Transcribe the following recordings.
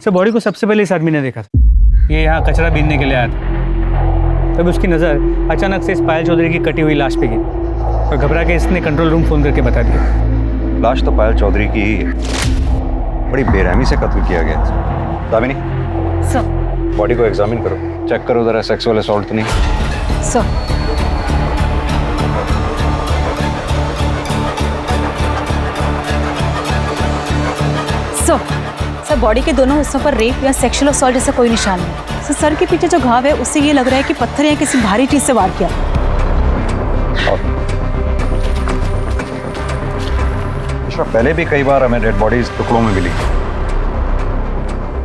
Sir body को सबसे पहले इस आदमी ने देखा था। ये यहाँ कचरा बीनने के लिए आया था। तब उसकी नज़र अचानक से इस पायल चौधरी की कटी हुई लाश पे गिरी और घबरा के इसने कंट्रोल रूम फ़ोन करके बता दिया। लाश तो पायल चौधरी की ही है। बड़ी बेरहमी से कत्ल किया गया। दामिनी, सर बॉडी को एग्जामिन करो, चेक करो जरा सेक्सुअल असॉल्ट तो नहीं। सर सर बॉडी के दोनों हिस्सों पर रेप या सेक्सुअल असॉल्ट जैसा कोई निशान नहीं। सर के पीछे जो घाव है उससे ये लग रहा है कि पत्थर या किसी भारी चीज से वार किया। पहले भी कई बार हमें डेड बॉडीज टुकड़ों में मिली,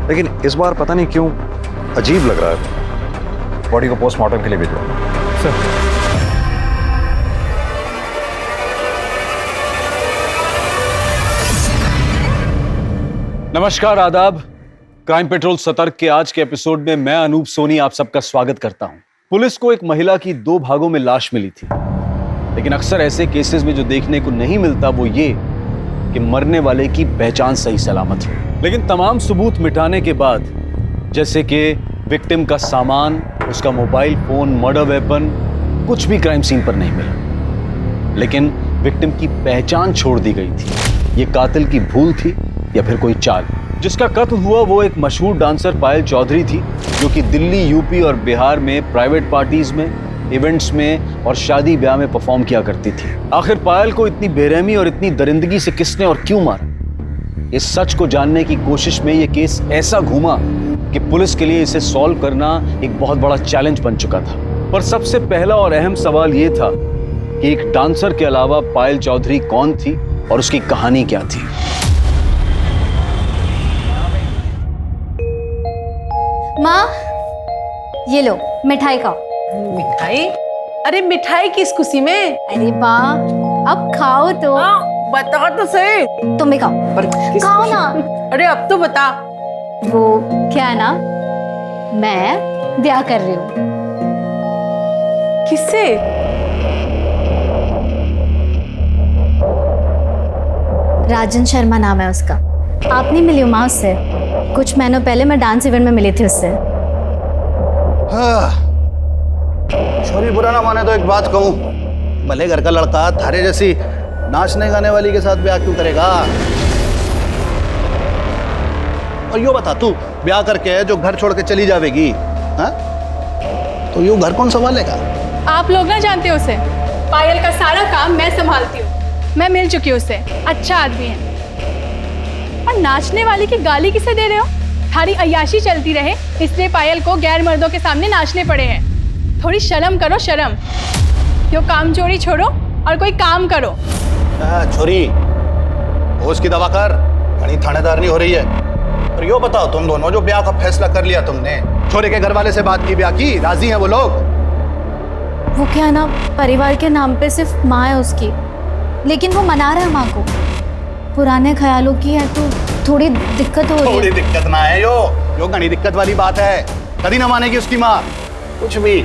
लेकिन इस बार पता नहीं क्यों अजीब लग रहा है। बॉडी को पोस्टमार्टम के लिए भेजो। सर नमस्कार, आदाब। क्राइम पेट्रोल सतर्क के आज के एपिसोड में मैं अनूप सोनी आप सबका स्वागत करता हूं। पुलिस को एक महिला की 2 भागों में लाश मिली थी, लेकिन अक्सर ऐसे केसेस में जो देखने को नहीं मिलता वो ये कि मरने वाले की पहचान सही सलामत हो। लेकिन तमाम सबूत मिटाने के बाद, जैसे कि विक्टिम का सामान, उसका मोबाइल फोन, मर्डर वेपन, कुछ भी क्राइम सीन पर नहीं मिला। लेकिन विक्टिम की पहचान छोड़ दी गई थी। ये कातिल की भूल थी या फिर कोई चाल। जिसका कत्ल हुआ वो एक मशहूर डांसर पायल चौधरी थी, जो कि दिल्ली, यूपी और बिहार में प्राइवेट पार्टीज में, इवेंट्स में और शादी ब्याह में परफॉर्म किया करती थी। आखिर पायल को इतनी बेरहमी और इतनी दरिंदगी से किसने और क्यों मारा, इस सच को जानने की कोशिश में ये केस ऐसा घूमा कि पुलिस के लिए इसे सॉल्व करना एक बहुत बड़ा चैलेंज बन चुका था। पर सबसे पहला और अहम सवाल ये था कि एक डांसर के अलावा पायल चौधरी कौन थी और उसकी कहानी क्या थी। माँ, ये लो मिठाई खाओ। मिठाई? अरे मिठाई किस खुशी में? अरे माँ, अब खाओ तो। बता तो सही। तुम भी खाओ। खाओ ना। अरे अब तो बता। वो क्या है ना, मैं ब्याह कर रही हूँ। किससे? राजन शर्मा नाम है उसका। आप नहीं मिली हो माँ उससे? कुछ महीनों पहले मैं डांस इवेंट में मिली थी उससे। छोरी बुरा ना माने तो एक बात कहूँ, भले घर का लड़का थारे जैसी नाचने गाने वाली के साथ ब्याह क्यों करेगा? और यो बता, तू ब्याह करके जो घर छोड़ के चली जावेगी, हाँ? तो यूं घर कौन संभालेगा? आप लोग ना जानते हो उसे। पायल का सारा काम मैं संभालती हूँ। मैं मिल चुकी हूँ उससे, अच्छा आदमी है। और नाचने वाले की गाली किसे दे रहे हो? थारी अय्याशी चलती रहे इसलिए पायल को गैर मर्दों के सामने नाचने पड़े हैं। थोड़ी शर्म करो, शर्म। यो काम चोरी छोड़ो और कोई काम करो। छोरी, होश की दवा कर, घनी थानेदार नहीं हो रही है। और यो बताओ, तुम दोनों जो ब्याह का फैसला कर लिया तुमने, छोरे के घर वाले से बात की, ब्याह की, राजी हैं वो लोग? वो क्या है ना, परिवार के नाम पे सिर्फ माँ है उसकी, लेकिन वो मना रहा है माँ को। पुराने ख्यालों की है तो थोड़ी दिक्कत हो रही है। थोड़ी दिक्कत ना है यो घनी दिक्कत वाली बात है। कभी ना मानेगी उसकी माँ कुछ भी।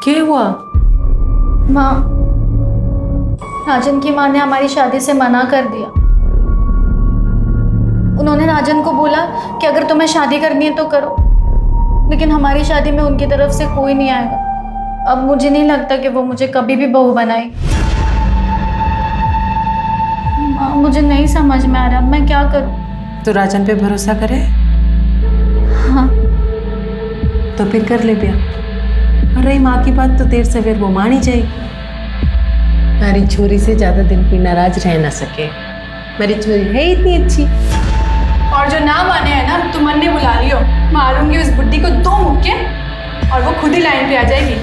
क्या हुआ? माँ, राजन की माँ ने हमारी शादी से मना कर दिया। उन्होंने राजन को बोला कि अगर तुम्हें शादी करनी है तो करो, लेकिन हमारी शादी में उनकी तरफ से कोई नहीं आएगा। अब मुझे नहीं लगता कि वो मुझे कभी भी बहू बनाएगी। माँ, मुझे नहीं समझ में आ रहा, मैं क्या करूँ? तो राजन पे भरोसा करे? हाँ। तो फिर कर ले ब्याह। और रही माँ की बात, तो देर से फिर वो मान ही जाएगी। मेरी छोरी से ज्यादा दिन कोई नाराज रह ना सके। मेरी छोरी है इतनी अच्छी। और जो ना माने है ना, तुम मन ने बुला लियो। मारूंगी उस बुड्ढी को 2 मुक्के और वो खुद ही लाइन पे आ जाएगी।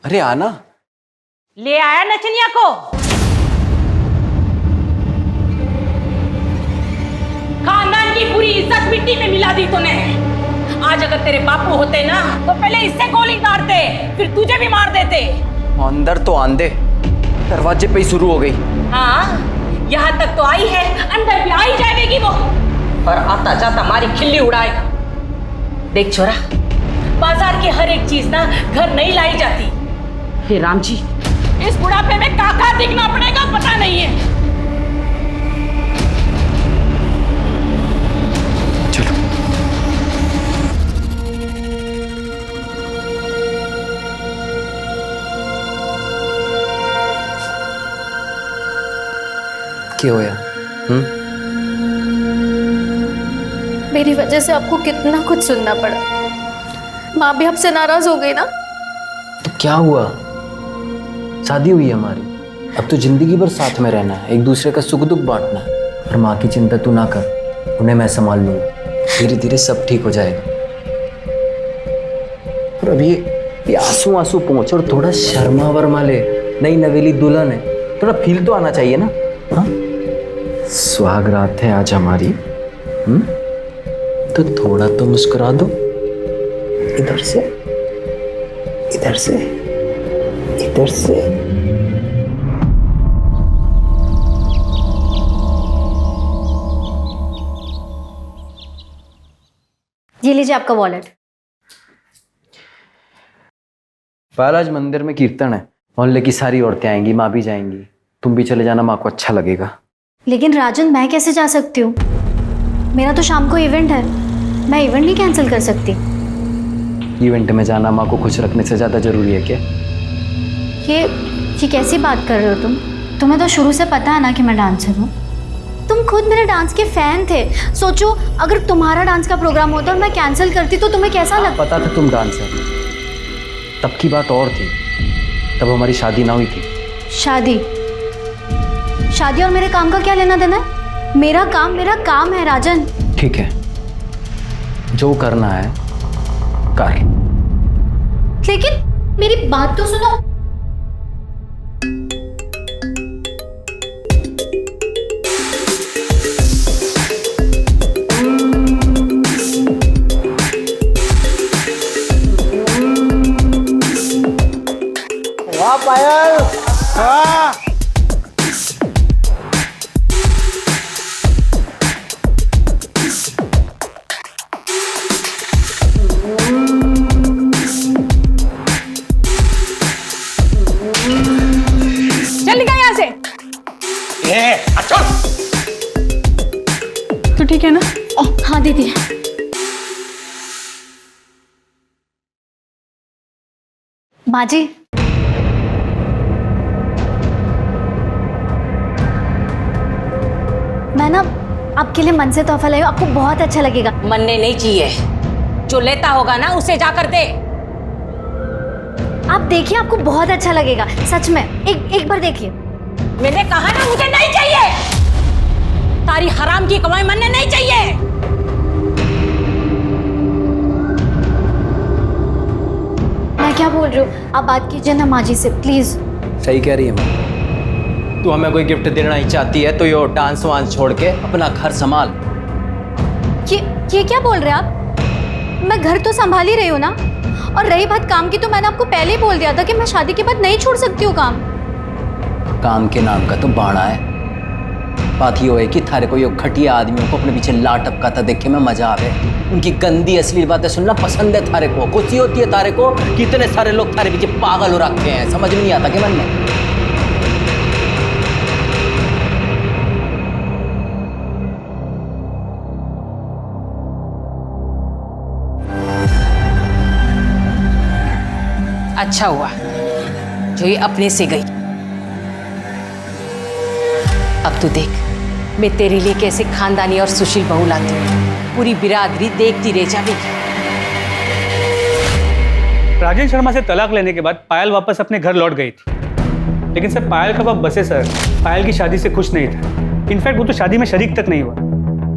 अरे आना। ले आया नचनिया को। खानदान की पूरी इज्जत मिट्टी में मिला दी तूने। आज अगर तेरे बापू होते ना तो पहले इससे गोली मारते, फिर तुझे भी मार देते। अंदर तो आंदे, दरवाजे पे ही शुरू हो गई। हाँ, यहाँ तक तो आई है, अंदर भी आई जाएगी वो। और आता जाता हमारी खिल्ली उड़ाएगा। देख छोरा, बाजार की हर एक चीज ना घर नहीं लाई जाती। हे राम जी, इस बुढ़ापे में काका दिखना पड़ेगा पता नहीं है। चलो। क्या होया? मेरी वजह से आपको कितना कुछ सुनना पड़ा। माँ भी आपसे नाराज हो गई ना। तो क्या हुआ? शादी हुई हमारी, अब तो जिंदगी भर साथ में रहना है, एक दूसरे का सुख दुख बांटना है। और माँ की चिंता तू ना कर, उन्हें मैं संभाल लूंगा। धीरे धीरे सब ठीक हो जाएगा। और अभी ये आंसू आंसू पहुंच और थोड़ा शर्मा वर्मा ले, नई नवेली दुल्हन है, थोड़ा फील तो आना चाहिए ना। हाँ, सुहाग रात है आज हमारी, तो थोड़ा तो मुस्कुरा दो। इधर से, इधर से, इधर से। ये लीजिए आपका वॉलेट। पायल, आज मंदिर में कीर्तन है, मोहल्ले की सारी औरतें आएंगी, माँ भी जाएंगी, तुम भी चले जाना, माँ को अच्छा लगेगा। लेकिन राजन, मैं कैसे जा सकती हूँ? मेरा तो शाम को इवेंट है, मैं इवेंट नहीं कैंसिल कर सकती। इवेंट में जाना माँ को खुश रखने से ज्यादा जरूरी है क्या? ये कैसी बात कर रहे हो तुम? तुम्हें तो शुरू से पता है ना कि मैं डांसर हूँ। तुम खुद मेरे डांस के फैन थे। सोचो, अगर तुम्हारा डांस का प्रोग्राम होता और मैं कैंसिल करती तो तुम्हें कैसा लगता? पता था तुम डांसर, तब की बात और थी, तब हमारी शादी ना हुई थी। शादी और मेरे काम का क्या लेना देना है? मेरा काम है राजन। ठीक है, जो करना है कर। लेकिन मेरी बात तो सुनो। वाह पायल, वाह। चल निकल यहाँ से। तो ठीक है ना? हाँ दीदी। माँ जी, मैं ना आपके लिए मन से तोहफा लाई हूँ, आपको बहुत अच्छा लगेगा। मनने नहीं चाहिए, जो लेता होगा ना उसे जाकर दे। आप देखिए, आपको बहुत अच्छा लगेगा, सच में। एक बार देखिए। मैंने कहा ना मुझे नहीं चाहिए। तारी हराम की कमाई मनने नहीं चाहिए। मैं क्या बोल रही हूँ, आप बात कीजिए ना माँ जी से, प्लीज। सही कह रही है माँ, तू हमें कोई गिफ्ट देना ही चाहती है तो ये डांस वांस छोड़ के अपना घर संभाल। ये क्या बोल रहे हैं आप? मैं घर तो संभाल ही रही हूँ ना। और रही बात काम की, तो मैंने आपको पहले ही बोल दिया था कि मैं शादी के बाद नहीं छोड़ सकती हूँ काम। काम के नाम का तो बाणा है। बात ये है कि थारे को ये घटिया आदमियों को अपने पीछे ला टपकाता देख के मैं मजा आवे। उनकी गंदी अश्लील बातें सुनना पसंद है थारे को। खुशी होती है थारे को कि इतने सारे लोग थारे पीछे पागल हो रखे हैं। समझ में नहीं आता कि मन में? अच्छा हुआ जो ये अपने से गई। अब तू देख, मैं तेरे लिए कैसे खानदानी और सुशील बहू लाती हूँ। पूरी बिरादरी देखती रह जाएगी। राजेश शर्मा से तलाक लेने के बाद पायल वापस अपने घर लौट गई थी, लेकिन सर पायल का बाप बसे सर पायल की शादी से खुश नहीं था। इनफैक्ट वो तो शादी में शरीक तक नहीं हुआ।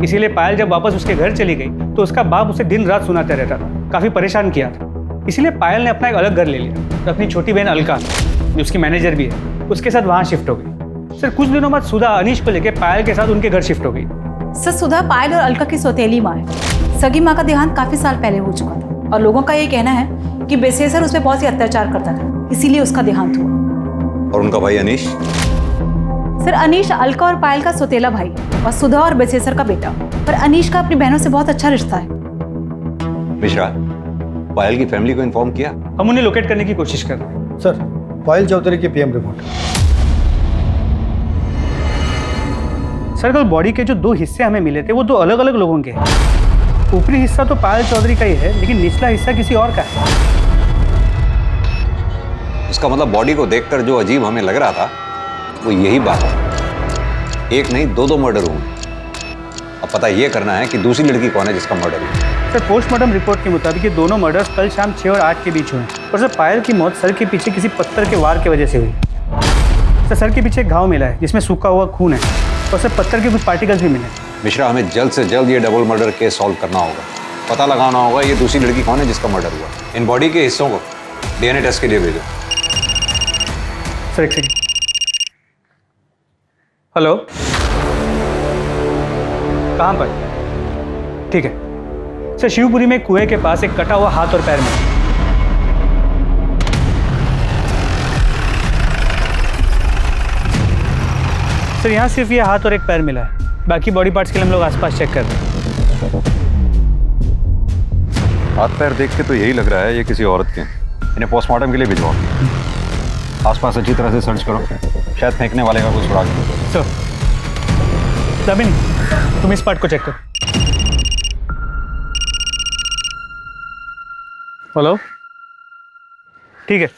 इसीलिए पायल जब वापस उसके घर चली गई तो उसका बाप उसे दिन रात सुनाता रहता था, काफी परेशान किया था। इसीलिए पायल ने अपना एक अलग घर ले लिया। तो अपनी छोटी बहन अलका, जो उसकी मैनेजर भी है, उसके साथ वहाँ शिफ्ट हो गई। सर कुछ दिनों बाद सुधा अनीश को लेकर पायल के साथ उनके घर शिफ्ट हो गई। सर सुधा पायल और अलका की सौतेली माँ है। सगी माँ का देहांत काफी साल पहले हो चुका था और लोगों का ये कहना है कि बेसेसर उस पर बहुत ही अत्याचार करता था, इसीलिए उसका देहांत हुआ। और उनका भाई अनीश? सर अनीश अलका और पायल का सौतेला भाई और सुधा और बेसेसर का बेटा। पर अनीश का अपनी बहनों से बहुत अच्छा रिश्ता है। मिश्रा, पायल की फैमिली को इन्फॉर्म किया? हम उन्हें लोकेट करने की कोशिश कर रहे हैं। सर पायल चौधरी की पीएम रिपोर्ट। सर कल बॉडी के जो 2 हिस्से हमें मिले थे वो 2 अलग अलग लोगों के हैं। ऊपरी हिस्सा तो पायल चौधरी का ही है, लेकिन निचला हिस्सा किसी और का है। उसका मतलब बॉडी को देखकर जो अजीब हमें लग रहा था वो यही बात है। एक नहीं 2 मर्डर हुए। अब पता ये करना है कि दूसरी लड़की कौन है जिसका मर्डर हुआ। सर पोस्टमार्टम रिपोर्ट के मुताबिक ये दोनों मर्डर्स कल शाम 6 और 8 के बीच हुए। और सर पायल की मौत सर के पीछे किसी पत्थर के वार की वजह से हुई। सर के पीछे एक घाव मिला है जिसमें सूखा हुआ खून है और सर पत्थर के कुछ पार्टिकल्स भी मिले। मिश्रा, हमें जल्द से जल्द ये डबल मर्डर केस सॉल्व करना होगा। पता लगाना होगा ये दूसरी लड़की कौन है जिसका मर्डर हुआ। इन बॉडी के हिस्सों को डीएनए टेस्ट के लिए भेजो। सर एक सेकंड। हेलो, कहाँ पर? ठीक है सर, शिवपुरी में कुएं के पास एक कटा हुआ हाथ और पैर में। सर यहाँ सिर्फ ये हाथ और एक पैर मिला है, बाकी बॉडी पार्ट्स के लिए हम लोग आसपास चेक कर रहे हैं। हाथ पैर देख के तो यही लग रहा है ये किसी औरत के। इन्हें पोस्टमार्टम के लिए भिजवाओ। आसपास अच्छी तरह से सर्च करो, शायद फेंकने वाले का कुछ सुराग मिले। सर दामिनी, तुम इस पार्ट को चेक करो। हेलो, ठीक है,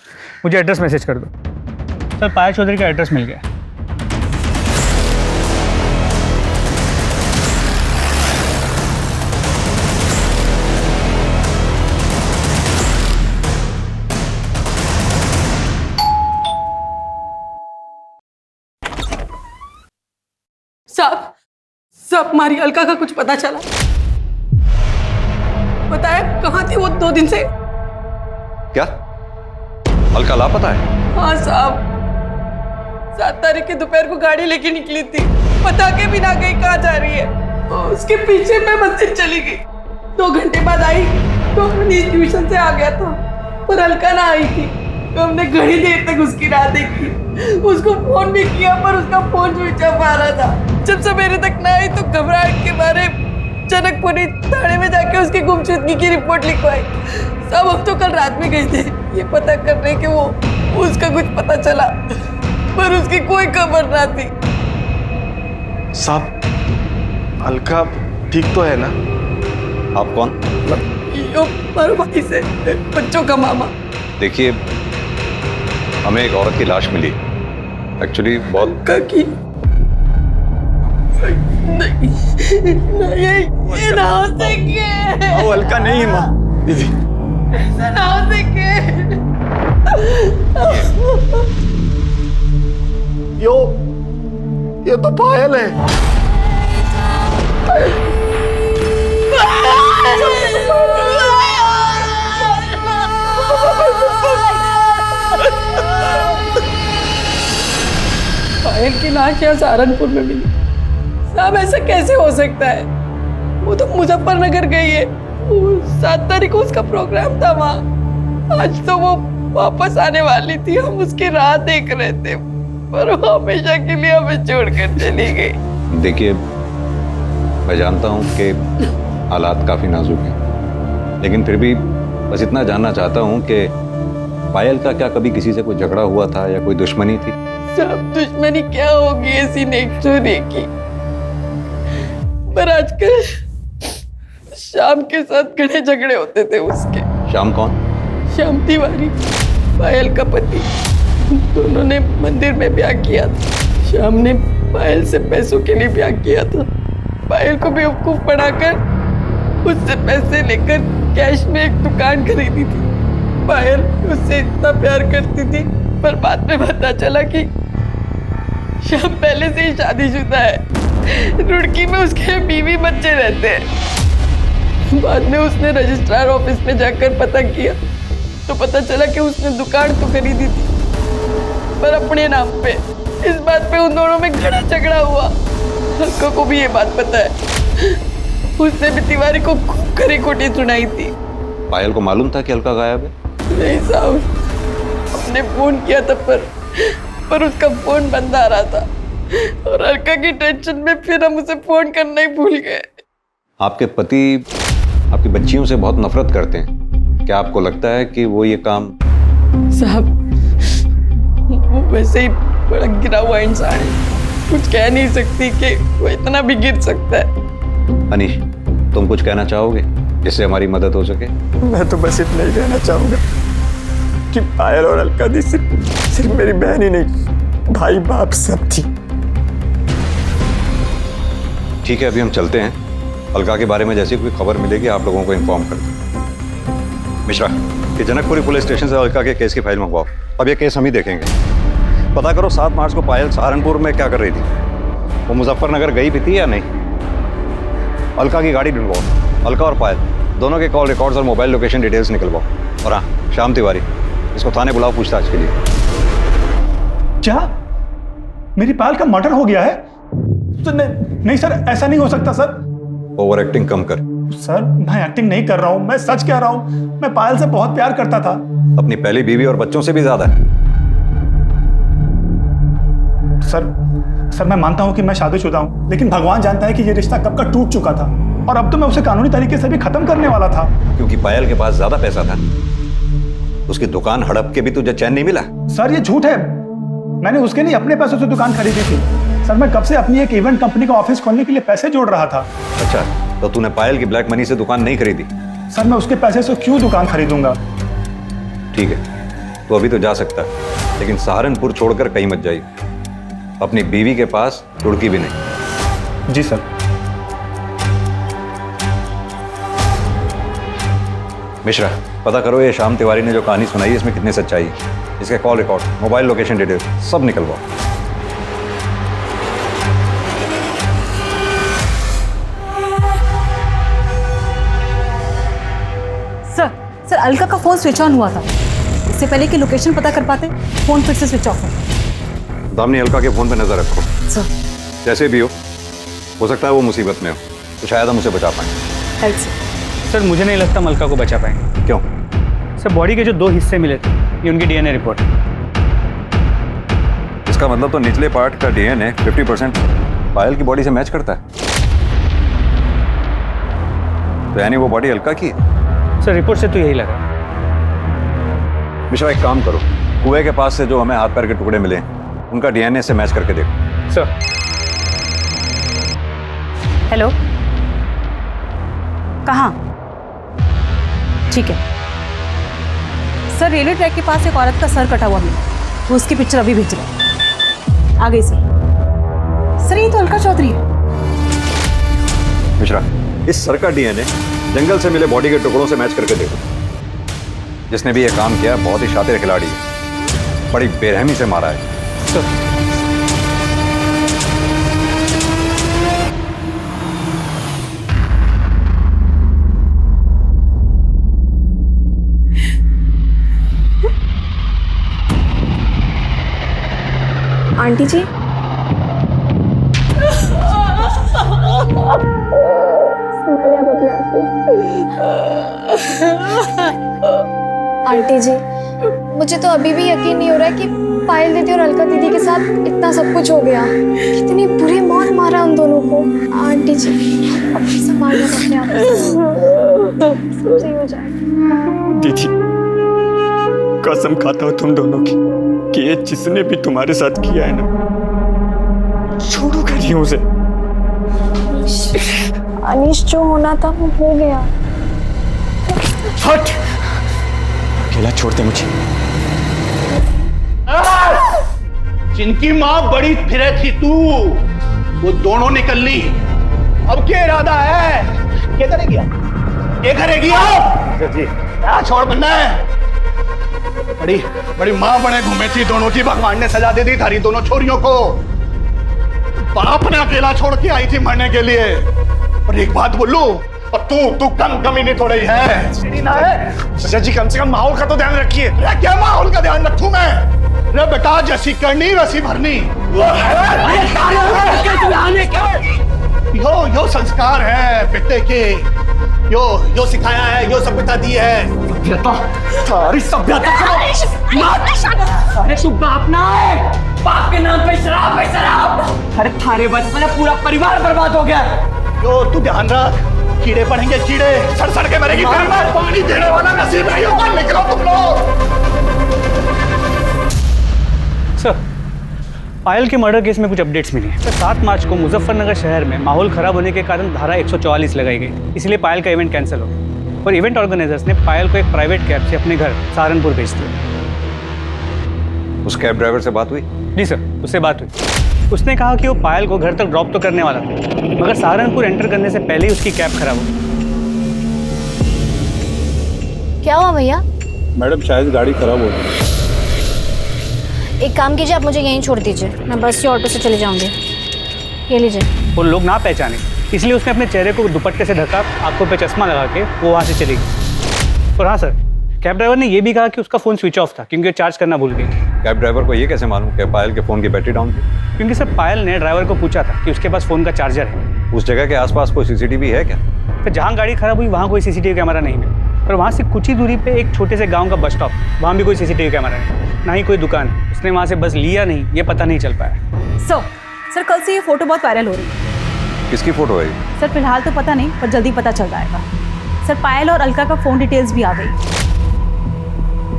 मुझे एड्रेस मैसेज कर दो। सर पायल चौधरी का एड्रेस मिल गया। साहब हमारी अलका का कुछ पता चला? बताया कहाँ थी वो 2 दिन से? क्या अलका लापता है? हाँ साहब, 7 तारीख की दोपहर को गाड़ी लेके निकली थी, बता के भी ना गई कहाँ जा रही है। उसके पीछे मैं मंदिर चली गई, 2 घंटे बाद आई तो अनीश ट्यूशन से आ गया था, पर अलका ना आई थी। तो हमने घड़ी देर तक उसकी राह देखी, उसको फोन भी किया पर उसका फोन स्विच ऑफ आ रहा था। जब सवेरे तक ना आई तो घबराहट के मारे जनकपुरी थाने में जाके उसकी गुमशुदगी की रिपोर्ट लिखवाई। सब हम तो कल रात में गए थे ये पता करने कि वो उसका कुछ पता चला, पर उसकी कोई खबर ना थी। साहब अलका ठीक तो है ना? आप कौन? यो मारो भाई से बच्चों का मामा। देखिए, हमें एक औरत की लाश मिली, एक्चुअली बहुत काकी नहीं, ये ना हो सके। वो अलका नहीं है माँ। दीदी ना हो सके। ये तो पायल है। पायल की लाश यहाँ सहारनपुर में मिली। साहब ऐसा कैसे हो सकता है? वो तो मुजफ्फरनगर गई है, 7 तारीख को उसका प्रोग्राम था वहाँ। आज तो वो वापस आने वाली थी, हम उसकी राह देख रहे थे, पर वो हमेशा के लिए हमें छोड़कर चली गई। देखिए, मैं जानता हूँ कि हालात काफी नाजुक हैं, लेकिन फिर भी बस इतना जानना चाहता हूँ कि पायल का क्या कभी किसी से कोई झगड़ा हुआ था या कोई दुश्मनी थी? सब दुश्मनी क्या होगी ऐसी नेक्चुरी की, पर आजकल शाम के साथ घने झगड़े होते थे उसके। शाम कौन? श्याम तिवारी, पायल का पति। दोनों ने मंदिर में ब्याह किया था। श्याम ने पायल से पैसों के लिए ब्याह किया था। पायल को बेवकूफ बनाकर उससे पैसे लेकर कैश में एक दुकान खरीदी थी। पायल उससे इतना प्यार करती थी, पर बाद में पता चला कि श्याम पहले से ही शादीशुदा है। रुड़की में उसके बीवी बच्चे रहते हैं। बाद में उसने रजिस्ट्रार ऑफिस में जाकर पता किया तो पता चला कि उसने दुकान तो खरीदी थी पर अपने नाम पे। इस बात पे उन दोनों में घड़ा झगड़ा हुआ। अलका को भी ये बात पता है। उसने भी तिवारी को खूब खरी खोटी सुनाई थी। पायल को मालूम था कि अलका गायब है? नहीं साहब, हमने फोन किया था पर उसका फोन बंद आ रहा था और अलका की टेंशन में फिर हम उसे फोन करना ही भूल गए। आपके पति आपकी बच्चियों से बहुत नफरत करते हैं। क्या आपको लगता है कि वो ये काम? साहब, वो वैसे ही बड़ा गिरा हुआ इंसान है। कुछ कह नहीं सकती कि वो इतना भी गिर सकता है। अनीश, तुम कुछ कहना चाहोगे जिससे हमारी मदद हो सके? मैं तो बस इतना ही कहना चाहूंगा कि पायल और अलका दी सिर्फ मेरी बहन ही नहीं, भाई बाप सब थी। ठीक है, अभी हम चलते हैं। अलका के बारे में जैसी कोई खबर मिलेगी आप लोगों को इन्फॉर्म कर दें। मिश्रा, कि जनकपुरी पुलिस स्टेशन से अलका के केस की फाइल मंगवाओ। अब ये केस हम ही देखेंगे। पता करो 7 मार्च को पायल सहारनपुर में क्या कर रही थी। वो मुजफ्फरनगर गई भी थी या नहीं। अलका की गाड़ी ढूंढवाओ। अलका और पायल दोनों के कॉल रिकॉर्ड्स और मोबाइल लोकेशन डिटेल्स निकलवाओ। और हाँ, श्याम तिवारी, इसको थाने बुलाओ पूछताछ के लिए। क्या मेरी पायल का मर्डर हो गया है? तो नहीं सर, ऐसा नहीं हो सकता सर। ओवर एक्टिंग कम कर। सर, मैं एक्टिंग नहीं कर रहा हूँ, मैं सच कह रहा हूँ। मैं पायल से बहुत प्यार करता था। अपनी पहली बीवी और बच्चों से भी ज्यादा। सर मैं मानता हूँ कि मैं शादीशुदा हूँ, लेकिन भगवान जानता है कि ये रिश्ता कब का टूट चुका था और अब तो मैं उसे कानूनी तरीके से भी खत्म करने वाला था। क्योंकि पायल के पास ज्यादा पैसा था। उसकी दुकान हड़प के भी तुझे चैन नहीं मिला। सर, ये झूठ है। मैंने उसके नहीं अपने पैसों से दुकान खरीदी थी। सर, मैं कब से अपनी एक इवेंट कंपनी का ऑफिस खोलने के लिए पैसे जोड़ रहा था। अच्छा, तो तूने पायल की ब्लैक मनी से दुकान नहीं खरीदी? सर, मैं उसके पैसे से क्यों दुकान खरीदूंगा? ठीक है, तो अभी तो जा सकता है, लेकिन सहारनपुर छोड़कर कहीं मत जाइए। अपनी बीवी के पास तुड़की भी नहीं। जी सर। मिश्रा, पता करो ये श्याम तिवारी ने जो कहानी सुनाई है इसमें कितनी सच्चाई है। इसके call record, mobile location detail सब निकलवाओ। सर, अलका का फोन स्विच ऑन हुआ था। इससे पहले कि लोकेशन पता कर पाते, फोन फिर से स्विच ऑफ है। दामिनी, अलका के फोन पे नजर रखो। सर, जैसे भी हो सकता है वो मुसीबत में हो, तो शायद हम उसे बचा पाएं। सर, मुझे नहीं लगता हम अलका को बचा पाएंगे। क्यों? सर, बॉडी के जो 2 हिस्से मिले थे, ये उनकी डीएनए रिपोर्ट है। इसका मतलब तो निचले पार्ट का डीएनए 50% पायल की बॉडी से मैच करता है। तो यानी वो बॉडी अलका की है? सर, रिपोर्ट से तो यही लगा। मिश्रा, एक काम करो, कुएं के पास से जो हमें हाथ पैर के टुकड़े मिले उनका डीएनए से मैच करके देखो। सर। हेलो, कहाँ? ठीक है सर, रेलवे ट्रैक के पास एक औरत का सर कटा हुआ मिला। वो उसकी पिक्चर अभी भेज रहे हैं। आ गई सर, ये तो अलका चौधरी है। मिश्रा, इस सर का डीएनए जंगल से मिले बॉडी के टुकड़ों से मैच करके देखो। जिसने भी ये काम किया बहुत ही शातिर खिलाड़ी है, बड़ी बेरहमी से मारा है। आंटी जी, आंटी जी, मुझे तो अभी भी यकीन नहीं हो रहा है कि पायल दीदी और अलका दीदी के साथ इतना सब कुछ हो गया। कितनी बुरी मौत मारा उन दोनों को। आंटी जी, अब संभालिए अपने आप को, सब सही हो जाएगा। दीदी, कसम खाता हूँ तुम दोनों की कि ये जिसने भी तुम्हारे साथ किया है ना, छोड़ूंगा नहीं उसे। अनीश, जो होना था वो हो गया। हट, अकेला छोड़ दे मुझे। जिनकी माँ बड़ी फिरे थी तू, वो दोनों निकल ली। अब क्या इरादा है? क्या करेगी? क्या करेगी आप? जी, क्या छोड़ बनना है? बड़ी बड़ी माँ बने घूमे थी दोनों की। भगवान ने सजा दे दी थारी दोनों छोरियों को। बाप ने अकेला छोड़ के आई थी मरने के लिए। और एक बात बोलूं, और तू कम ही नहीं थोड़ी है ना है। सजा जी कम से कम माहौल का तो ध्यान रखिए। क्या माहौल का ध्यान रखूं मैं? रे बेटा जैसी करनी वैसी भरनी। यो संस्कार है बेटे के, यो सिखाया है, यो सभ्यता दी है। सारी सभ्यता अरे तू बाप ना है, बाप के नाम पे शराब है शराब। अरे थारे बचपन में पूरा परिवार बर्बाद हो गया। यो तू ध्यान रख, कीड़े पड़ेंगे कीड़े, सड़ के मरेगी। पानी देने वाला नसीब नहीं होगा। निकलो तुम लोग। सर, पायल के मर्डर केस में कुछ अपडेट्स मिली हैं। 7 मार्च को मुजफ्फरनगर शहर में माहौल खराब होने के कारण धारा 144 लगाई गई, इसलिए पायल का इवेंट कैंसिल हो गया और इवेंट ऑर्गेनाइजर्स ने पायल को एक प्राइवेट कैब से अपने घर सहारनपुर भेज दिया। उस कैब ड्राइवर से बात हुई? जी सर, उससे बात हुई। उसने कहा कि वो पायल को घर तक ड्रॉप तो करने वाला था, मगर सहारनपुर एंटर करने से पहले ही उसकी कैब खराब हो गई। क्या हुआ भैया? मैडम शायद गाड़ी खराब हो गई। एक काम कीजिए, आप मुझे यहीं छोड़ दीजिए, मैं बस या ऑटो से चले जाऊंगी। ये लीजिए। वो लोग ना पहचाने, इसलिए उसने अपने चेहरे को दुपट्टे से ढका, आंखों पे चश्मा लगा के वो वहाँ से चली गई। और हाँ सर, कैब ड्राइवर ने ये भी कहा कि उसका फ़ोन स्विच ऑफ था क्योंकि वो चार्ज करना भूल गई। कैब ड्राइवर को ये कैसे मालूम कि पायल के फ़ोन की बैटरी डाउन थी? क्योंकि सर पायल ने ड्राइवर को पूछा था कि उसके पास फ़ोन का चार्जर है। उस जगह के आसपास कोई सीसीटीवी है क्या? तो जहाँ गाड़ी खराब हुई वहाँ कोई सीसीटीवी कैमरा नहीं मिला, और वहाँ से कुछ ही दूरी पे एक छोटे से गांव का बस स्टॉप, वहाँ भी कोई सीसीटीवी कैमरा नहीं, ना ही कोई दुकान। उसने वहाँ से बस लिया नहीं, ये पता नहीं चल पाया। सर कल से ये फोटो बहुत वायरल हो रही है। किसकी फोटो है? सर फिलहाल तो पता नहीं, पर जल्दी पता चल जाएगा। सर पायल और अलका का फ़ोन डिटेल्स भी आ गई।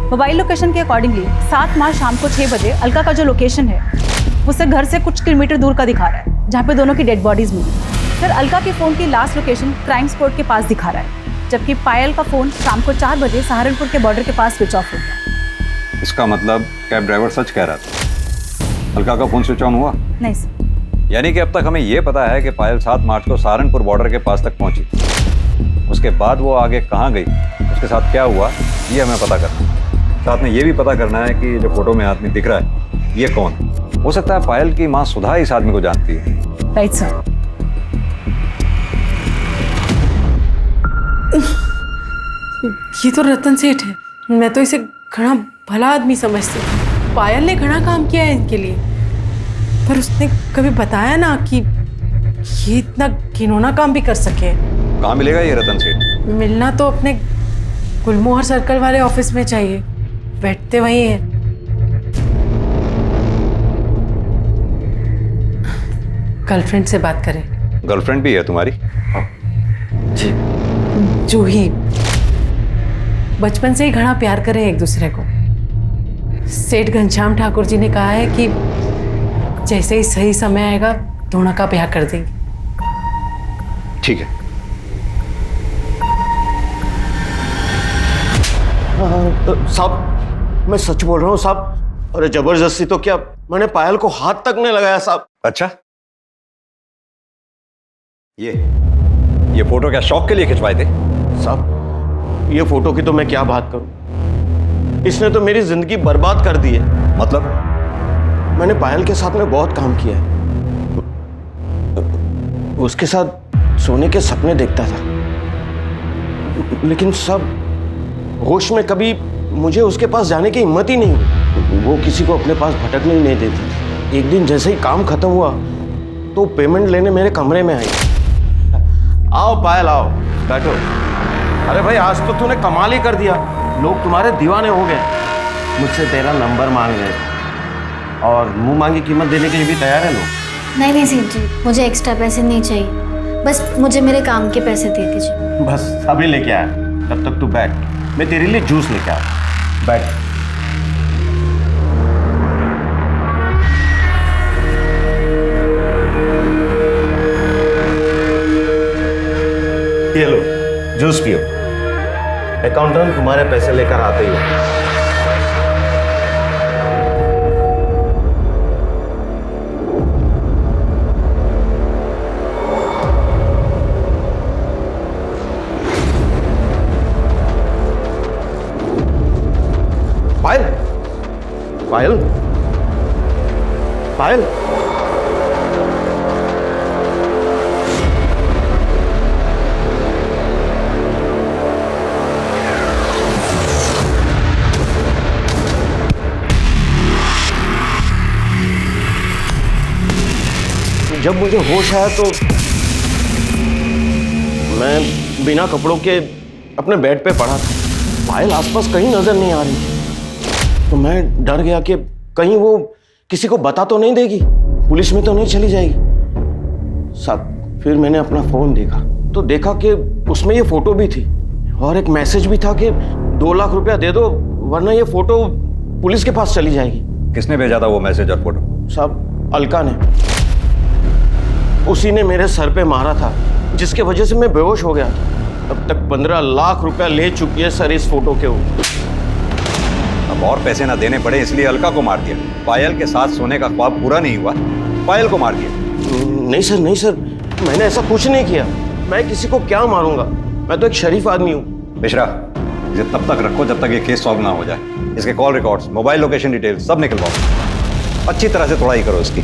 मोबाइल लोकेशन के अकॉर्डिंगली 7 मार्च शाम को 6 बजे अलका का जो लोकेशन है वो सर घर से कुछ किलोमीटर दूर का दिखा रहा है, जहाँ पे दोनों की डेड बॉडीज मिली। सर अलका के फ़ोन की लास्ट लोकेशन क्राइम स्पॉट के पास दिखा रहा है, जबकि पायल का फ़ोन शाम को 4 बजे सहारनपुर के बॉर्डर के पास स्विच ऑफ हो गया। इसका मतलब कैब ड्राइवर सच कह रहा था, अलका का फ़ोन स्विच ऑन हुआ? नहीं सर। यानी कि अब तक हमें यह पता है कि पायल 7 मार्च को सहारनपुर बॉर्डर के पास तक पहुंची। उसके बाद वो आगे कहाँ गई, उसके साथ क्या हुआ, ये हमें पता करना है। साथ में ये भी पता करना है कि जो फोटो में आदमी दिख रहा है ये कौन है। हो सकता है पायल की माँ सुधा इस आदमी को जानती है। Right sir. ये तो रतन सेठ है, मैं तो इसे घना भला आदमी समझती हूँ। पायल ने घना काम किया है इनके लिए, पर उसने कभी बताया ना कि ये इतना घिनौना काम भी कर सके। कहाँ मिलेगा ये रतन सेठ? मिलना तो अपने गुलमोहर सर्कल वाले ऑफिस में चाहिए, बैठते वहीं हैं। गर्लफ्रेंड से बात करें। गर्लफ्रेंड भी है तुम्हारी? जी, जूही। बचपन से ही घना प्यार करें एक दूसरे को। सेठ घनश्याम ठाकुर जी ने कहा है कि जैसे ही सही समय आएगा दोनों का ब्याह कर देंगे। ठीक है। साहब मैं सच बोल रहा हूँ साहब। अरे जबरदस्ती तो क्या, मैंने पायल को हाथ तक नहीं लगाया साहब। अच्छा, ये फोटो क्या शौक के लिए खिंचवाए थे? साहब ये फोटो की तो मैं क्या बात करूं, इसने तो मेरी जिंदगी बर्बाद कर दी है। मतलब? मैंने पायल के साथ में बहुत काम किया है, उसके साथ सोने के सपने देखता था, लेकिन सब होश में कभी मुझे उसके पास जाने की हिम्मत ही नहीं हुई। वो किसी को अपने पास भटकने ही नहीं देती। एक दिन जैसे ही काम खत्म हुआ तो पेमेंट लेने मेरे कमरे में आई। आओ पायल आओ, बैठो। अरे भाई आज तो तूने कमाल ही कर दिया, लोग तुम्हारे दीवाने हो गए। मुझसे तेरा नंबर मांग रहे और मुंह मांगी कीमत देने के लिए भी तैयार है लोग। नहीं सेठ जी, मुझे एक्स्ट्रा पैसे नहीं चाहिए, बस मुझे मेरे काम के पैसे दे दीजिए। बस अभी लेके आया, तब तक तू बैठ, मैं तेरे लिए जूस लेके आया। बैठ। ये लो जूस पियो, अकाउंटेंट तुम्हारे पैसे लेकर आते ही हो। पायल, पायल, पायल, जब मुझे होश आया तो मैं बिना कपड़ों के अपने बेड पे पड़ा था। पायल आसपास कहीं नजर नहीं आ रही थी। तो मैं डर गया कि कहीं वो किसी को बता तो नहीं देगी, पुलिस में तो नहीं चली जाएगी। साहब फिर मैंने अपना फोन देखा तो देखा कि उसमें ये फोटो भी थी और एक मैसेज भी था कि 2 लाख रुपया दे दो वरना ये फोटो पुलिस के पास चली जाएगी। किसने भेजा था वो मैसेज और फोटो? साहब अलका ने। उसी ने मेरे सर पे मारा था जिसके वजह से मैं बेहोश हो गया। अब तक 15 लाख रुपया ले चुकी है सर इस फोटो के ऊपर। अब और पैसे ना देने पड़े इसलिए अलका को मार दिया। पायल के साथ सोने का ख्वाब पूरा नहीं हुआ, पायल को मार दिया। नहीं सर, मैंने ऐसा कुछ नहीं किया। मैं किसी को क्या मारूंगा, मैं तो एक शरीफ आदमी हूँ। मिश्रा, इसे तब तक रखो जब तक ये केस सॉल्व ना हो जाए। इसके call records, mobile location detail सब निकलवाओ। अच्छी तरह से तोड़ाई करो इसकी।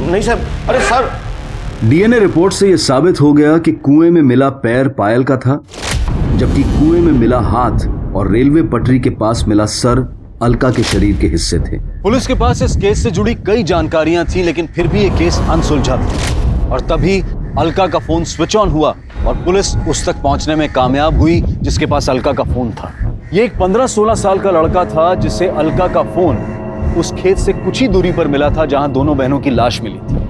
नहीं सर, अरे सर। डीएनए रिपोर्ट से यह साबित हो गया कि कुएं में मिला पैर पायल का था, जबकि कुएं में मिला हाथ और रेलवे पटरी के पास मिला सर अलका के शरीर के हिस्से थे। पुलिस के पास इस केस से जुड़ी कई जानकारियां थी, लेकिन फिर भी ये केस अनसुलझा था। और तभी अलका का फोन स्विच ऑन हुआ और पुलिस उस तक पहुंचने में कामयाब हुई जिसके पास अलका का फोन था। ये एक 15-16 साल का लड़का था जिसे अलका का फोन उस खेत से कुछ ही दूरी पर मिला था जहां दोनों बहनों की लाश मिली थी।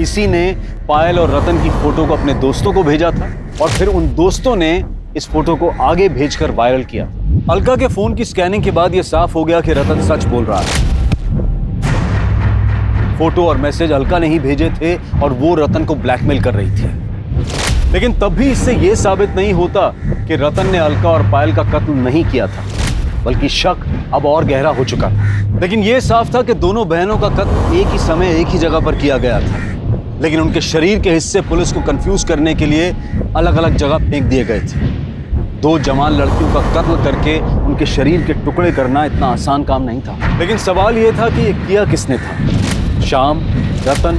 इसी ने पायल और रतन की फोटो को अपने दोस्तों को भेजा था और फिर उन दोस्तों ने इस फोटो को आगे भेजकर वायरल किया। अलका के फोन की स्कैनिंग के बाद यह साफ हो गया कि रतन सच बोल रहा है। फोटो और मैसेज अलका ने ही भेजे थे और वो रतन को ब्लैकमेल कर रही थी। लेकिन तब भी इससे यह साबित नहीं होता कि रतन ने अलका और पायल का कत्ल नहीं किया था, बल्कि शक अब और गहरा हो चुका था। लेकिन यह साफ था कि दोनों बहनों का कत्ल एक ही समय एक ही जगह पर किया गया था, लेकिन उनके शरीर के हिस्से पुलिस को कंफ्यूज करने के लिए अलग अलग जगह फेंक दिए गए थे। 2 जवान लड़कियों का कत्ल करके उनके शरीर के टुकड़े करना इतना आसान काम नहीं था। लेकिन सवाल यह था कि यह किया किसने था? श्याम, रतन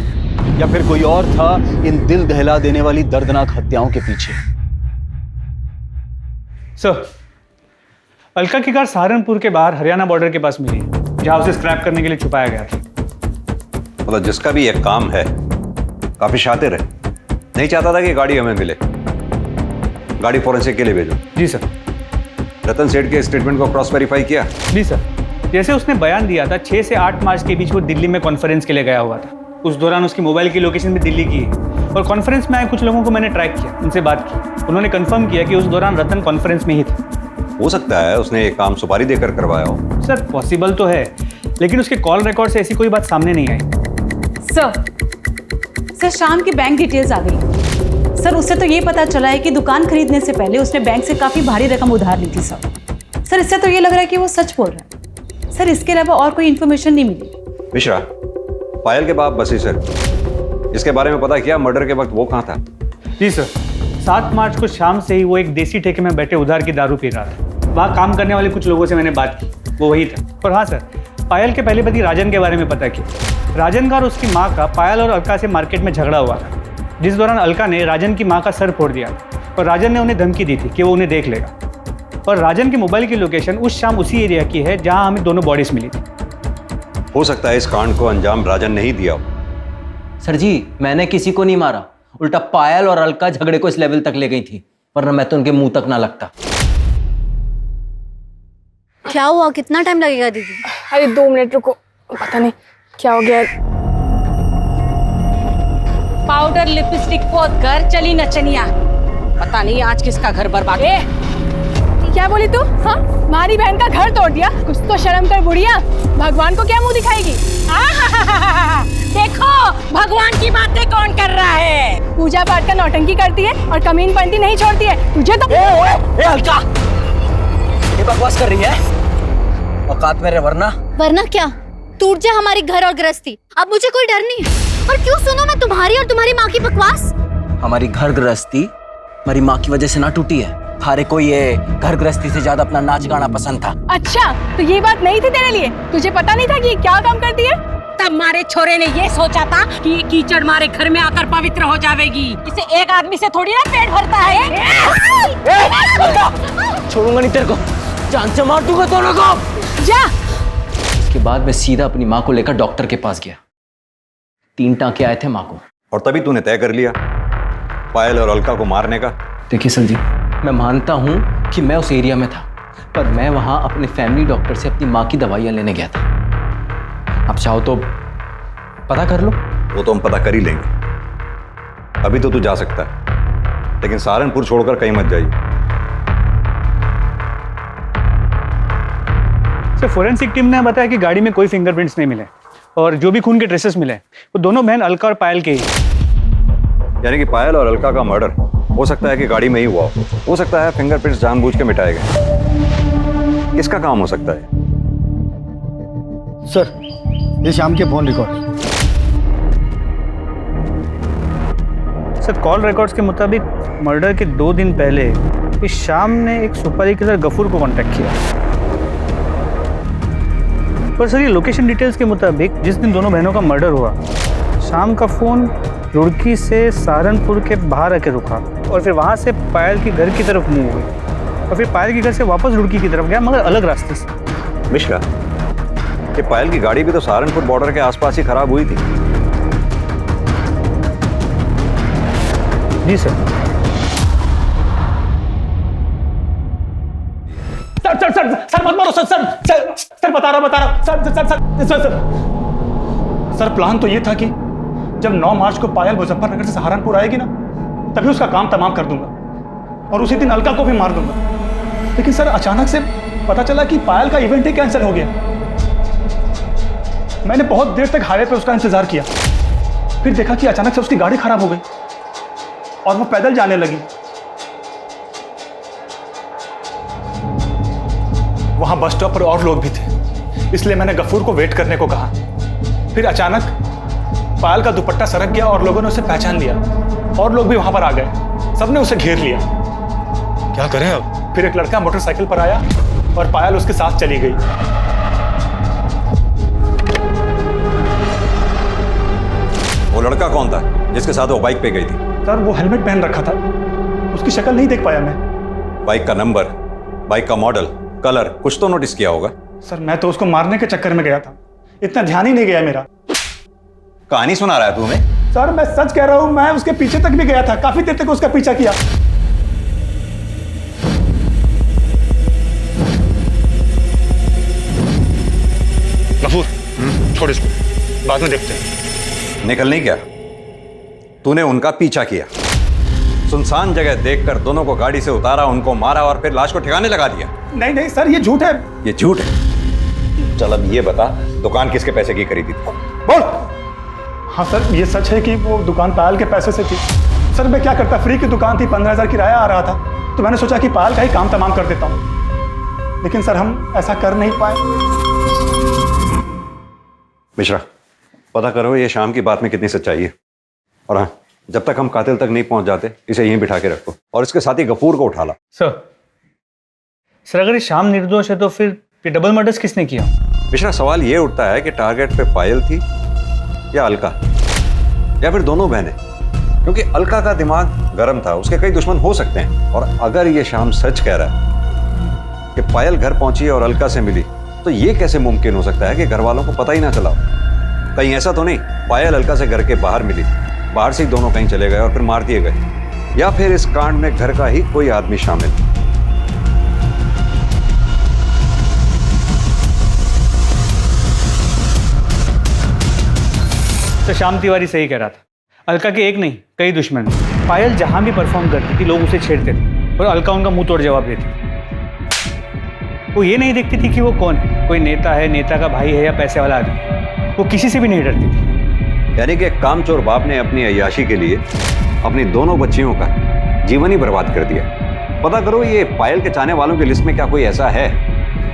या फिर कोई और था इन दिल दहला देने वाली दर्दनाक हत्याओं के पीछे? सर, अलका की कार सहारनपुर के बाहर हरियाणा बॉर्डर के पास मिली, जहां उसे स्क्रैप करने के लिए छुपाया गया था। मतलब जिसका भी एक काम है, काफी शातिर है, नहीं चाहता था कि गाड़ी हमें मिले। गाड़ी फॉरेंसिक के लिए भेजो। जी सर। रतन सेठ के स्टेटमेंट को क्रॉस वेरीफाई किया? जी सर। जैसे उसने बयान दिया था 6 से 8 मार्च के बीच वो दिल्ली में कॉन्फ्रेंस के लिए गया हुआ था। उस दौरान उसकी मोबाइल की लोकेशन भी दिल्ली की है और कॉन्फ्रेंस में आए कुछ लोगों को मैंने ट्रैक किया, उनसे बात की। उन्होंने कंफर्म किया कि उस दौरान रतन कॉन्फ्रेंस में ही था। हो सकता है उसने ये काम सुपारी देकर करवाया हो। सर पॉसिबल तो है, लेकिन उसके कॉल रिकॉर्ड से ऐसी कोई बात सामने नहीं आई। सर शाम की बैंक डिटेल्स आ गई। सर उससे तो ये पता चला है कि दुकान खरीदने से पहले उसने बैंक से काफ़ी भारी रकम उधार ली थी। सर इससे तो ये लग रहा है कि वो सच बोल रहा है। सर इसके अलावा और कोई इन्फॉर्मेशन नहीं मिली। मिश्रा, पायल के बाप बसी सर, इसके बारे में पता किया मर्डर के वक्त वो कहाँ था? जी सर, 7 मार्च को शाम से ही वो एक देसी ठेके में बैठे उधार की दारू पी रहा था। वहाँ काम करने वाले कुछ लोगों से मैंने बात की, वो वही था। और हाँ सर, पायल के पहले पति राजन के बारे में पता किया। राजन का और उसकी माँ का पायल और अलका से मार्केट में झगड़ा हुआ था, जिस दौरान अलका ने राजन की माँ का सर फोड़ दिया और राजन ने उन्हें धमकी दी थी कि वो उन्हें देख लेगा। और राजन की मोबाइल की लोकेशन उस शाम उसी एरिया की है जहाँ हमें दोनों बॉडीज मिली थी। हो सकता है इस कांड को अंजाम राजन ने ही दिया हो। सर जी, मैंने किसी को नहीं मारा, उल्टा पायल और अलका झगड़े को इस लेवल तक ले गई थी, वरना मैं तो उनके मुंह तक ना लगता। क्या हुआ? कितना टाइम लगेगा दीदी? अरे 2 मिनट रुको, पता नहीं क्या हो गया। पाउडर लिपस्टिक पोत कर चली नचनिया। पता नहीं आज किसका घर बर्बाद। क्या बोली तू? हाँ, हमारी बहन का घर तोड़ दिया। कुछ तो शर्म कर बुढ़िया, भगवान को क्या मुंह दिखाएगी? देखो भगवान की बातें कौन कर रहा है। पूजा पाठ का नौटंकी करती है और कमीन पंती नहीं छोड़ती है। तुझे तो अलका, ये बकवास कर रही है? औकात में रहे वरना क्या? टूट जाए हमारी घर और गृहस्थी, अब मुझे कोई डर नहीं है। और क्यों सुनो मैं तुम्हारी और तुम्हारी माँ की बकवास? हमारी घर गृहस्थी हमारी माँ की वजह से ना टूटी है। थारे को ये घर गृहस्थी से ज्यादा अपना नाच गाना पसंद था। अच्छा, तो ये बात नहीं थी तेरे लिए? तुझे पता नहीं था कि ये क्या काम करती है? तब मारे छोरे ने ये सोचा था कि ये कीचड़ मारे घर में आकर पवित्र हो जाएगी। इसे एक आदमी से थोड़ी ना पेट भरता है। छोड़ूंगा नहीं तेरे को, जान से मार दूंगा दोनों को। जा। इसके बाद मैं सीधा अपनी माँ को लेकर डॉक्टर के पास गया। 3 टांके आए थे माँ को, और तभी तूने तय कर लिया पायल और अलका को मारने का। देखिए सर जी, मैं मानता हूँ कि मैं उस एरिया में था, पर मैं वहाँ अपने फैमिली डॉक्टर से अपनी माँ की दवाइयाँ लेने गया था। आप चाहो तो पता कर लो। वो तो हम पता कर ही लेंगे। अभी तो तू जा सकता है, लेकिन सहारनपुर छोड़कर कहीं मत जाइए। सर, फोरेंसिक टीम ने बताया कि गाड़ी में कोई फिंगरप्रिंट्स नहीं मिले और जो भी खून के ट्रेसेस मिले वो दोनों बहन अलका और पायल के ही। यानी कि पायल और अलका का मर्डर हो सकता है कि गाड़ी में ही हुआ हो सकता है फिंगरप्रिंट्स जानबूझ के मिटाए गए। किसका काम हो सकता है? सर, ये शाम के phone record. Sir, call records के मुताबिक मर्डर के 2 दिन पहले इस शाम ने एक सुपारी किलर गफूर को कांटेक्ट किया। पर सर, ये लोकेशन डिटेल्स के मुताबिक जिस दिन दोनों बहनों का मर्डर हुआ, शाम का फ़ोन रुड़की से सहारनपुर के बाहर आके रुका और फिर वहाँ से पायल के घर की तरफ मूव हुई और फिर पायल के घर से वापस रुड़की की तरफ गया, मगर अलग रास्ते से। मिश्रा, ये पायल की गाड़ी भी तो सहारनपुर बॉर्डर के आसपास ही खराब हुई थी। जी sir. Sir sir sir sir मत मारो सर सर सर सर बता रहा sir sir sir sir sir sir plan तो ये था कि जब 9 मार्च को पायल मुजफ्फरनगर से सहारनपुर आएगी ना, तभी उसका काम तमाम कर दूंगा और उसी दिन अलका को भी मार दूंगा। लेकिन सर, अचानक से पता चला कि पायल का इवेंट ही कैंसिल हो गया। मैंने बहुत देर तक हाईवे पे उसका इंतजार किया, फिर देखा कि अचानक से उसकी गाड़ी खराब हो गई और वो पैदल जाने लगी। वहां बस स्टॉप पर और लोग भी थे, इसलिए मैंने गफूर को वेट करने को कहा। फिर अचानक पायल का दुपट्टा सरक गया और लोगों ने उसे पहचान लिया और लोग भी वहां पर आ गए। सबने उसे घेर लिया। क्या करें अब? फिर एक लड़का मोटरसाइकिल पर आया और पायल उसके साथ चली गई। वो लड़का कौन था जिसके साथ वो बाइक पे गई थी? सर, वो हेलमेट पहन रखा था, उसकी शक्ल नहीं देख पाया मैं। बाइक का नंबर, बाइक का मॉडल, कलर कुछ तो नोटिस किया होगा। सर, मैं तो उसको मारने के चक्कर में गया था, इतना ध्यान ही नहीं गया मेरा। कहानी सुना रहा है तू हमें? सर, मैं सच कह रहा हूं, मैं उसके पीछे तक भी गया था, काफी देर तक उसका पीछा किया। गफूर, छोड़ इसको, बाद में देखते हैं। निकल नहीं गया, तूने उनका पीछा किया, सुनसान जगह देखकर दोनों को गाड़ी से उतारा, उनको मारा और फिर लाश को ठिकाने लगा दिया। नहीं नहीं सर, ये झूठ है। ये झूठ है? चल अब ये बता, दुकान किसके पैसे की खरीदी थी? बोल। हाँ सर, ये सच है कि वो दुकान पायल के पैसे से थी। सर, मैं क्या करता, फ्री की दुकान थी, 15,000 किराया आ रहा था, तो मैंने सोचा कि पायल का ही काम तमाम कर देता हूँ। लेकिन सर, हम ऐसा कर नहीं पाए। मिश्रा, पता करो ये शाम की बात में कितनी सच्चाई है। और हाँ, जब तक हम कातिल तक नहीं पहुंच जाते, इसे यहीं बिठा के रखो और इसके साथ ही गफूर को उठा ला। सर, अगर ये शाम निर्दोष है तो फिर ये डबल मर्डर्स किसने किया? मिश्रा, सवाल ये उठता है कि टारगेट पे पायल थी या अलका, या फिर दोनों बहनें, क्योंकि अलका का दिमाग गर्म था, उसके कई दुश्मन हो सकते हैं। और अगर ये शाम सच कह रहा है कि पायल घर पहुंची और अलका से मिली, तो ये कैसे मुमकिन हो सकता है कि घर वालों को पता ही ना चला? कहीं ऐसा तो नहीं पायल अलका से घर के बाहर मिली, बाहर से ही दोनों कहीं चले गए और फिर मार दिए गए, या फिर इस कांड में घर का ही कोई आदमी शामिल? तो श्याम तिवारी सही कह रहा था, अलका के एक नहीं कई दुश्मन। पायल जहां भी परफॉर्म करती थी, लोग उसे छेड़ते थे और अलका उनका मुंह तोड़ जवाब देती। वो ये नहीं देखती थी कि वो कौन है, कोई नेता है, नेता का भाई है या पैसे वाला आदमी, वो किसी से भी नहीं डरती थी। यानी कि कामचोर बाप ने अपनी अय्याशी के लिए अपनी दोनों बच्चियों का जीवन ही बर्बाद कर दिया। पता करो, ये पायल के चाहने वालों की लिस्ट में क्या कोई ऐसा है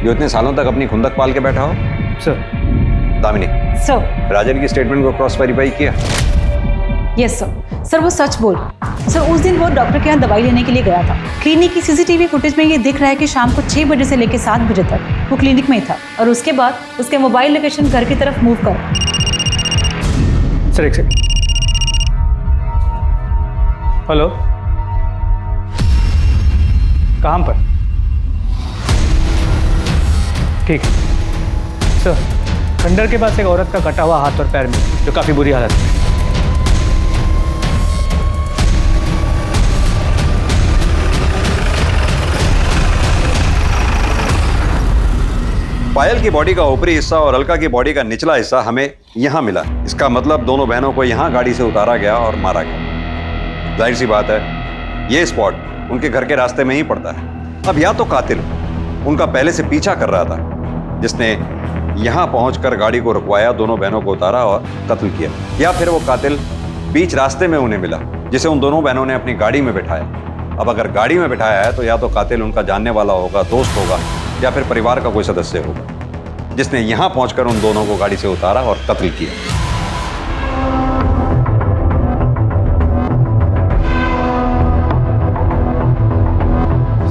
जो इतने सालों तक अपनी खुंदक पाल के बैठा हो? सर। दामिनी सर, राजन की स्टेटमेंट को क्रॉस वेरीफाई किया? Yes sir. सर, वो सच बोल। सर, उस दिन वो डॉक्टर के यहाँ दवाई लेने के लिए गया था। क्लिनिक की सीसीटीवी फुटेज में ये दिख रहा है कि शाम को 6 बजे से लेकर 7 बजे तक वो क्लिनिक में ही था और उसके बाद उसके मोबाइल लोकेशन घर की तरफ मूव कर। सर, एक सेकंड। हेलो, कहाँ पर? ठीक है सर। खंडर के पास एक औरत का कटा हुआ हाथ और पैर में, जो काफी बुरी हालत में। पायल की बॉडी का ऊपरी हिस्सा और अलका की बॉडी का निचला हिस्सा हमें यहाँ मिला। इसका मतलब दोनों बहनों को यहाँ गाड़ी से उतारा गया और मारा गया। जाहिर सी बात है, ये स्पॉट उनके घर के रास्ते में ही पड़ता है। अब या तो कातिल उनका पहले से पीछा कर रहा था, जिसने यहाँ पहुंचकर गाड़ी को रुकवाया, दोनों बहनों को उतारा और कत्ल किया, या फिर वो कातिल बीच रास्ते में उन्हें मिला, जिसे उन दोनों बहनों ने अपनी गाड़ी में बिठाया। अब अगर गाड़ी में बिठाया है तो या तो कातिल उनका जानने वाला होगा, दोस्त होगा, या फिर परिवार का कोई सदस्य होगा, जिसने यहाँ पहुंचकर उन दोनों को गाड़ी से उतारा और कत्ल किया।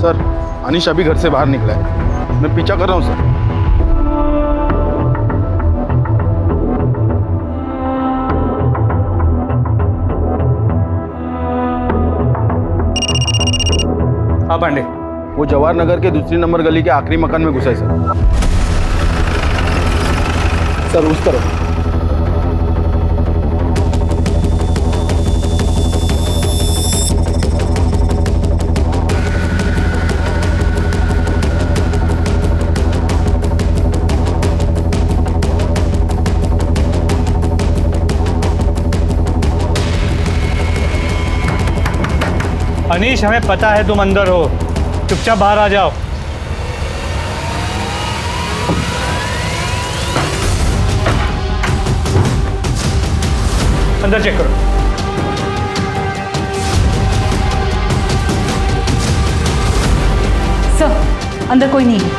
सर, अनीश अभी घर से बाहर निकला है। मैं पीछा कर रहा हूँ सर। हाँ पांडे, वो जवाहर नगर के दूसरी नंबर गली के आखिरी मकान में घुसा है सर उस तरफ। अनीश, हमें पता है तुम अंदर हो, चुपचाप बाहर आ जाओ। अंदर चेक करो। सर, अंदर कोई नहीं है।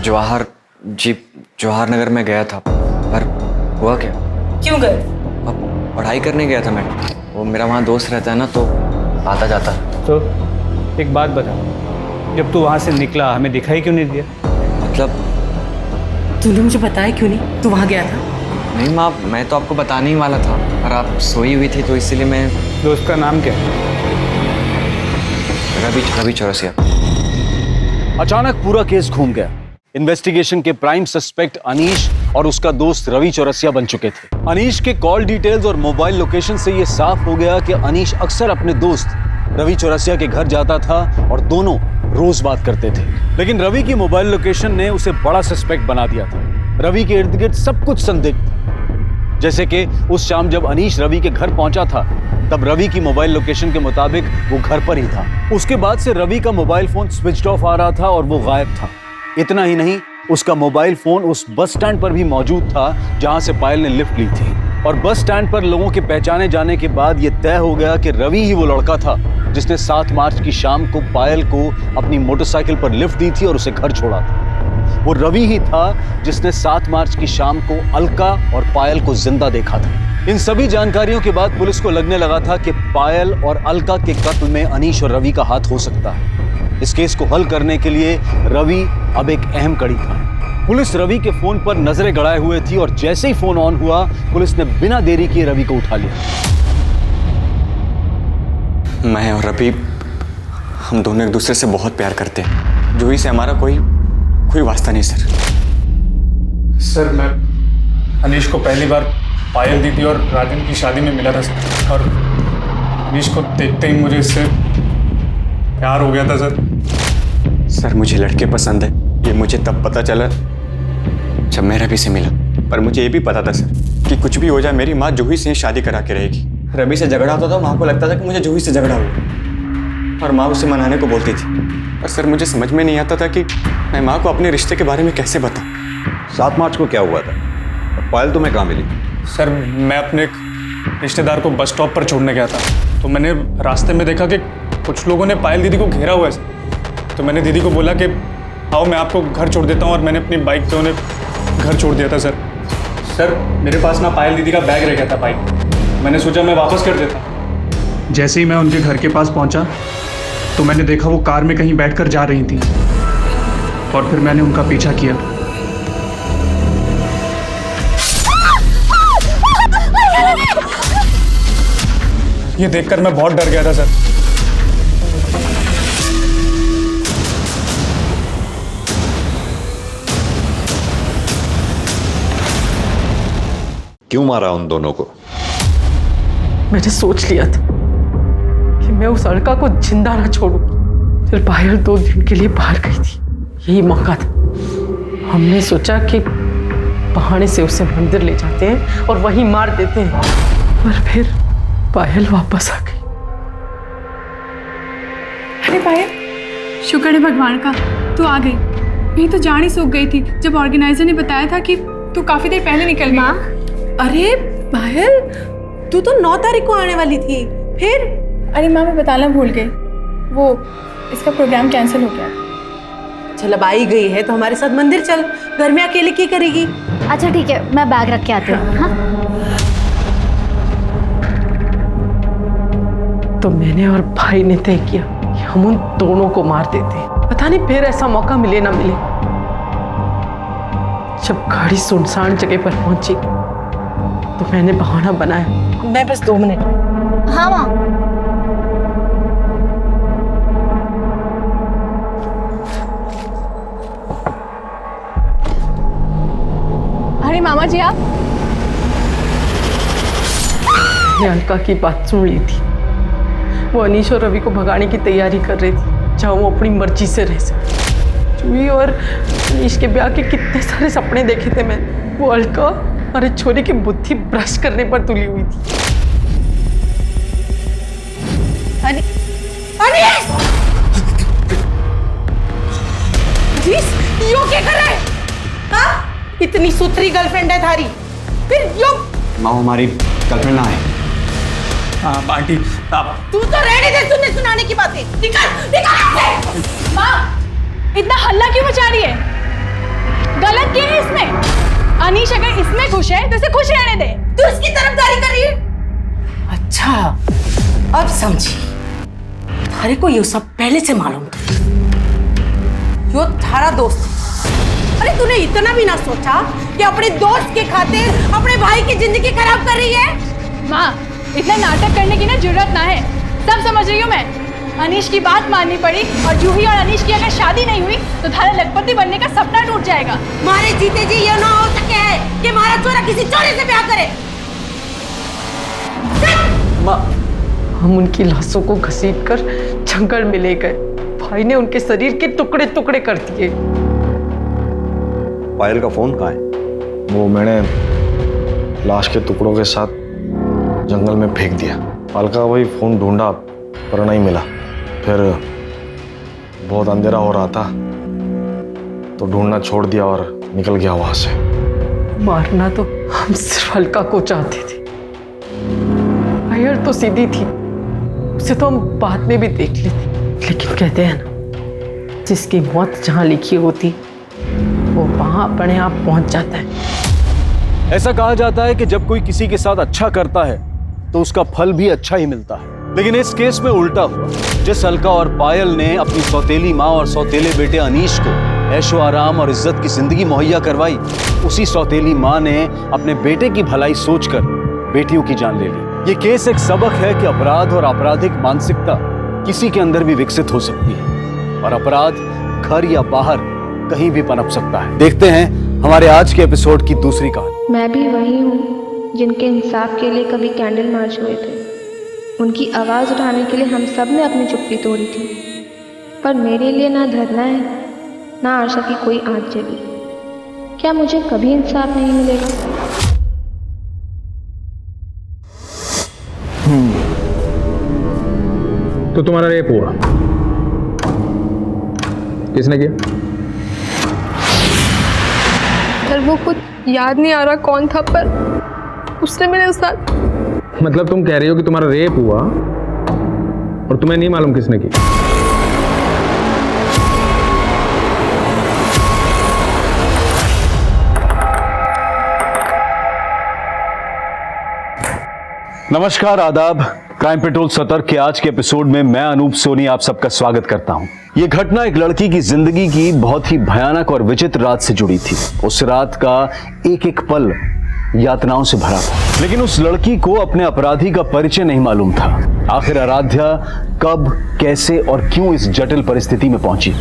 जवाहर नगर में गया था, पर हुआ क्या? क्यों गए? अब पढ़ाई करने गया था मैं। वो मेरा वहाँ दोस्त रहता है ना, तो आता जाता। तो एक बात बता, जब तू वहाँ से निकला हमें दिखाई क्यों नहीं दिया? मतलब तूने मुझे बताया क्यों नहीं? तू वहाँ गया था? नहीं माँ, मैं तो आपको बताने ही वाला था, पर आप सोई हुई थी तो इसीलिए मैं। दोस्त का नाम क्या है? रवि चौरसिया। अचानक पूरा केस घूम गया। इन्वेस्टिगेशन के प्राइम सस्पेक्ट अनीश और उसका दोस्त रवि चौरसिया बन चुके थे। अनीश के कॉल डिटेल्स और मोबाइल लोकेशन से यह साफ हो गया कि अनीश अक्सर अपने दोस्त रवि चौरसिया के घर जाता था और दोनों रोज बात करते थे। लेकिन रवि की मोबाइल लोकेशन ने उसे बड़ा सस्पेक्ट बना दिया था। रवि के इर्द गिर्द सब कुछ संदिग्ध था। जैसे कि उस शाम जब अनीश रवि के घर पहुंचा था, तब रवि की मोबाइल लोकेशन के मुताबिक वो घर पर ही था। उसके बाद से रवि का मोबाइल फोन स्विच ऑफ आ रहा था और वो गायब था। इतना ही नहीं, उसका मोबाइल फोन उस बस स्टैंड पर भी मौजूद था जहां से पायल ने लिफ्ट ली थी। और बस स्टैंड पर लोगों के पहचाने जाने के बाद यह तय हो गया कि रवि ही वो लड़का था जिसने 7 मार्च की शाम को पायल को अपनी मोटरसाइकिल पर लिफ्ट दी थी और उसे घर छोड़ा था। वो रवि ही था जिसने 7 मार्च की शाम को अलका और पायल को जिंदा देखा था। इन सभी जानकारियों के बाद पुलिस को लगने लगा था कि पायल और अलका के कत्ल में अनीश और रवि का हाथ हो सकता है। इस केस को हल करने के लिए रवि अब एक अहम कड़ी था। पुलिस रवि के फोन पर नजरें गड़ाए हुए थी और जैसे ही फोन ऑन हुआ, पुलिस ने बिना देरी किए रवि को उठा लिया। मैं और रवि, हम दोनों एक दूसरे से बहुत प्यार करते हैं। जूही से हमारा कोई वास्ता नहीं सर। सर, मैं अनीश को पहली बार पायल दीदी और राजन की शादी में मिला था सर, और अनीश को देखते ही मुझे इससे प्यार हो गया था सर। सर, मुझे लड़के पसंद है, ये मुझे तब पता चला जब मैं रवि से मिला। पर मुझे ये भी पता था सर कि कुछ भी हो जाए, मेरी माँ जूही से शादी करा के रहेगी। रवि से झगड़ा होता था, माँ को लगता था कि मुझे जूही से झगड़ा हुआ, और माँ उसे मनाने को बोलती थी। और सर, मुझे समझ में नहीं आता था कि मैं माँ को अपने रिश्ते के बारे में कैसे बताऊँ। 7 मार्च को क्या हुआ था और पायल तुम्हें कहाँ मिली? सर, मैं अपने एक रिश्तेदार को बस स्टॉप पर छोड़ने गया था, तो मैंने रास्ते में देखा कि कुछ लोगों ने पायल दीदी को घेरा हुआ है। तो मैंने दीदी को बोला कि आओ मैं आपको घर छोड़ देता हूँ, और मैंने अपनी बाइक पे उन्हें घर छोड़ दिया था सर। सर, मेरे पास ना पायल दीदी का बैग रह गया था बाइक, मैंने सोचा मैं वापस कर देता। जैसे ही मैं उनके घर के पास पहुँचा तो मैंने देखा वो कार में कहीं बैठकर जा रही थी, और फिर मैंने उनका पीछा किया। ये देखकर मैं बहुत डर गया था सर। क्यों मारा उन दोनों को? मैंने सोच लिया था कि मैं उस अलका को जिंदा ना छोड़ूं। फिर पायल 2 दिन के लिए बाहर गई थी, यही मौका था। हमने सोचा कि बहाने से उसे मंदिर ले जाते हैं और वहीं मार देते हैं, पर फिर पायल वापस आ गई। अरे पायल, शुक्र है भगवान का तू आ गई, नहीं तो जान ही सूख गई थी जब ऑर्गेनाइजर ने बताया था कि तू काफी देर पहले निकल गई। अरे पायल, तू तो 9 तारीख को आने वाली थी, फिर? अरे माँ मैं बताना भूल गई, वो इसका प्रोग्राम कैंसिल हो गया। चल अब आई गई है तो हमारे साथ मंदिर चल, घर में अकेले क्या करेगी? अच्छा ठीक है, मैं बैग रख के आती हूँ। हाँ? तो मैंने और भाई ने तय किया कि हम उन दोनों को मार देते हैं। पता नहीं फिर ऐसा मौका मिले ना मिले। जब गाड़ी सुनसान जगह पर पहुंची तो मैंने बहाना बनाया, मैं बस 2 मिनट। हाँ माँ। अरे मामा जी आप? मैंने अलका की बात सुन ली थी। वो अनीश और रवि को भगाने की तैयारी कर रही थी, जहाँ वो अपनी मर्जी से रह सके। जूही और अनीश के ब्याह के कितने सारे सपने देखे थे मैंने। वो अलका और एक छोरी की बुद्धि भ्रष्ट करने पर तुली हुई थी। यो क्या कर रहा है? हाँ? इतनी सुथरी गर्लफ्रेंड है थारी, फिर यो? माँ हमारी गर्लफ्रेंड ना है। हाँ आंटी आप। तू तो रहने दे सुनने सुनाने की बातें। निकाल। माँ इतना हल्ला क्यों मचा रही है? गलत क्या है इसमें? अनीश अगर इसमें खुश है तो इसे खुश रहने दे। तू इसकी तरफदारी कर रही है? अच्छा अब समझी। थारे को ये सब पहले से मालूम था। यो थारा दोस्त। अरे तूने इतना भी ना सोचा कि अपने दोस्त के खातिर अपने भाई की जिंदगी खराब कर रही है? माँ इतना नाटक करने की ना जरूरत ना है, सब समझ रही हूँ मैं। अनीश की बात माननी पड़ी और जूही और अनीश की अगर शादी नहीं हुई तो थारा लखपति बनने का सपना टूट जाएगा। मारे जीते जी ये ना हो सके है कि हमारा छोरा किसी चोरी से ब्याह करे। माँ हम उनकी लाशों को घसीटकर जंगल में ले गए। भाई ने उनके शरीर के टुकड़े टुकड़े कर दिए। पायल का फोन कहाँ है? वो मैंने लाश के टुकड़ों के साथ जंगल में फेंक दिया। अलका वही फोन ढूंढा पर नहीं मिला। फिर बहुत अंधेरा हो रहा था तो ढूंढना छोड़ दिया और निकल गया वहां से। मारना तो हम सिर्फ अलका को चाहते थे। पायल तो सीधी थी, उसे तो हम बाद में भी देख लेते। लेकिन कहते हैं ना, जिसकी मौत जहां लिखी होती वो वहां अपने आप पहुंच जाता है। ऐसा कहा जाता है कि जब कोई किसी के साथ अच्छा करता है तो उसका फल भी अच्छा ही मिलता है, लेकिन इस केस में उल्टा हुआ। जिस अलका और पायल ने अपनी सौतेली माँ और सौतेले बेटे अनीश को ऐशो आराम और इज्जत की जिंदगी मुहैया करवाई, उसी सौतेली माँ ने अपने बेटे की भलाई सोचकर बेटियों की जान ले ली। ये केस एक सबक है कि अपराध और आपराधिक मानसिकता किसी के अंदर भी विकसित हो सकती है और अपराध घर या बाहर कहीं भी पनप सकता है। देखते हैं हमारे आज के एपिसोड की दूसरी कहानी। मैं भी वही हूँ जिनके इंसाफ के लिए कभी कैंडल मार्च हुए थे। उनकी आवाज़ उठाने के लिए हम सब ने अपनी चुप्पी तोड़ी थी, पर मेरे लिए ना धरना है ना आशा की कोई आँच जली। क्या मुझे कभी इंसाफ नहीं मिलेगा? तो तुम्हारा रेप हुआ, किसने किया? सर वो कुछ याद नहीं आ रहा कौन था, पर उसने मेरे साथ। मतलब तुम कह रही हो कि तुम्हारा रेप हुआ और तुम्हें नहीं मालूम किसने की? नमस्कार, आदाब। क्राइम पेट्रोल सतर्क के आज के एपिसोड में मैं अनूप सोनी आप सबका स्वागत करता हूं। यह घटना एक लड़की की जिंदगी की बहुत ही भयानक और विचित्र रात से जुड़ी थी। उस रात का एक एक पल यातनाओं से भरा था, लेकिन उस लड़की को अपने अपराधी का परिचय नहीं मालूम था। आखिर आराध्या कब, कैसे और क्यों इस जटिल परिस्थिति में पहुंची?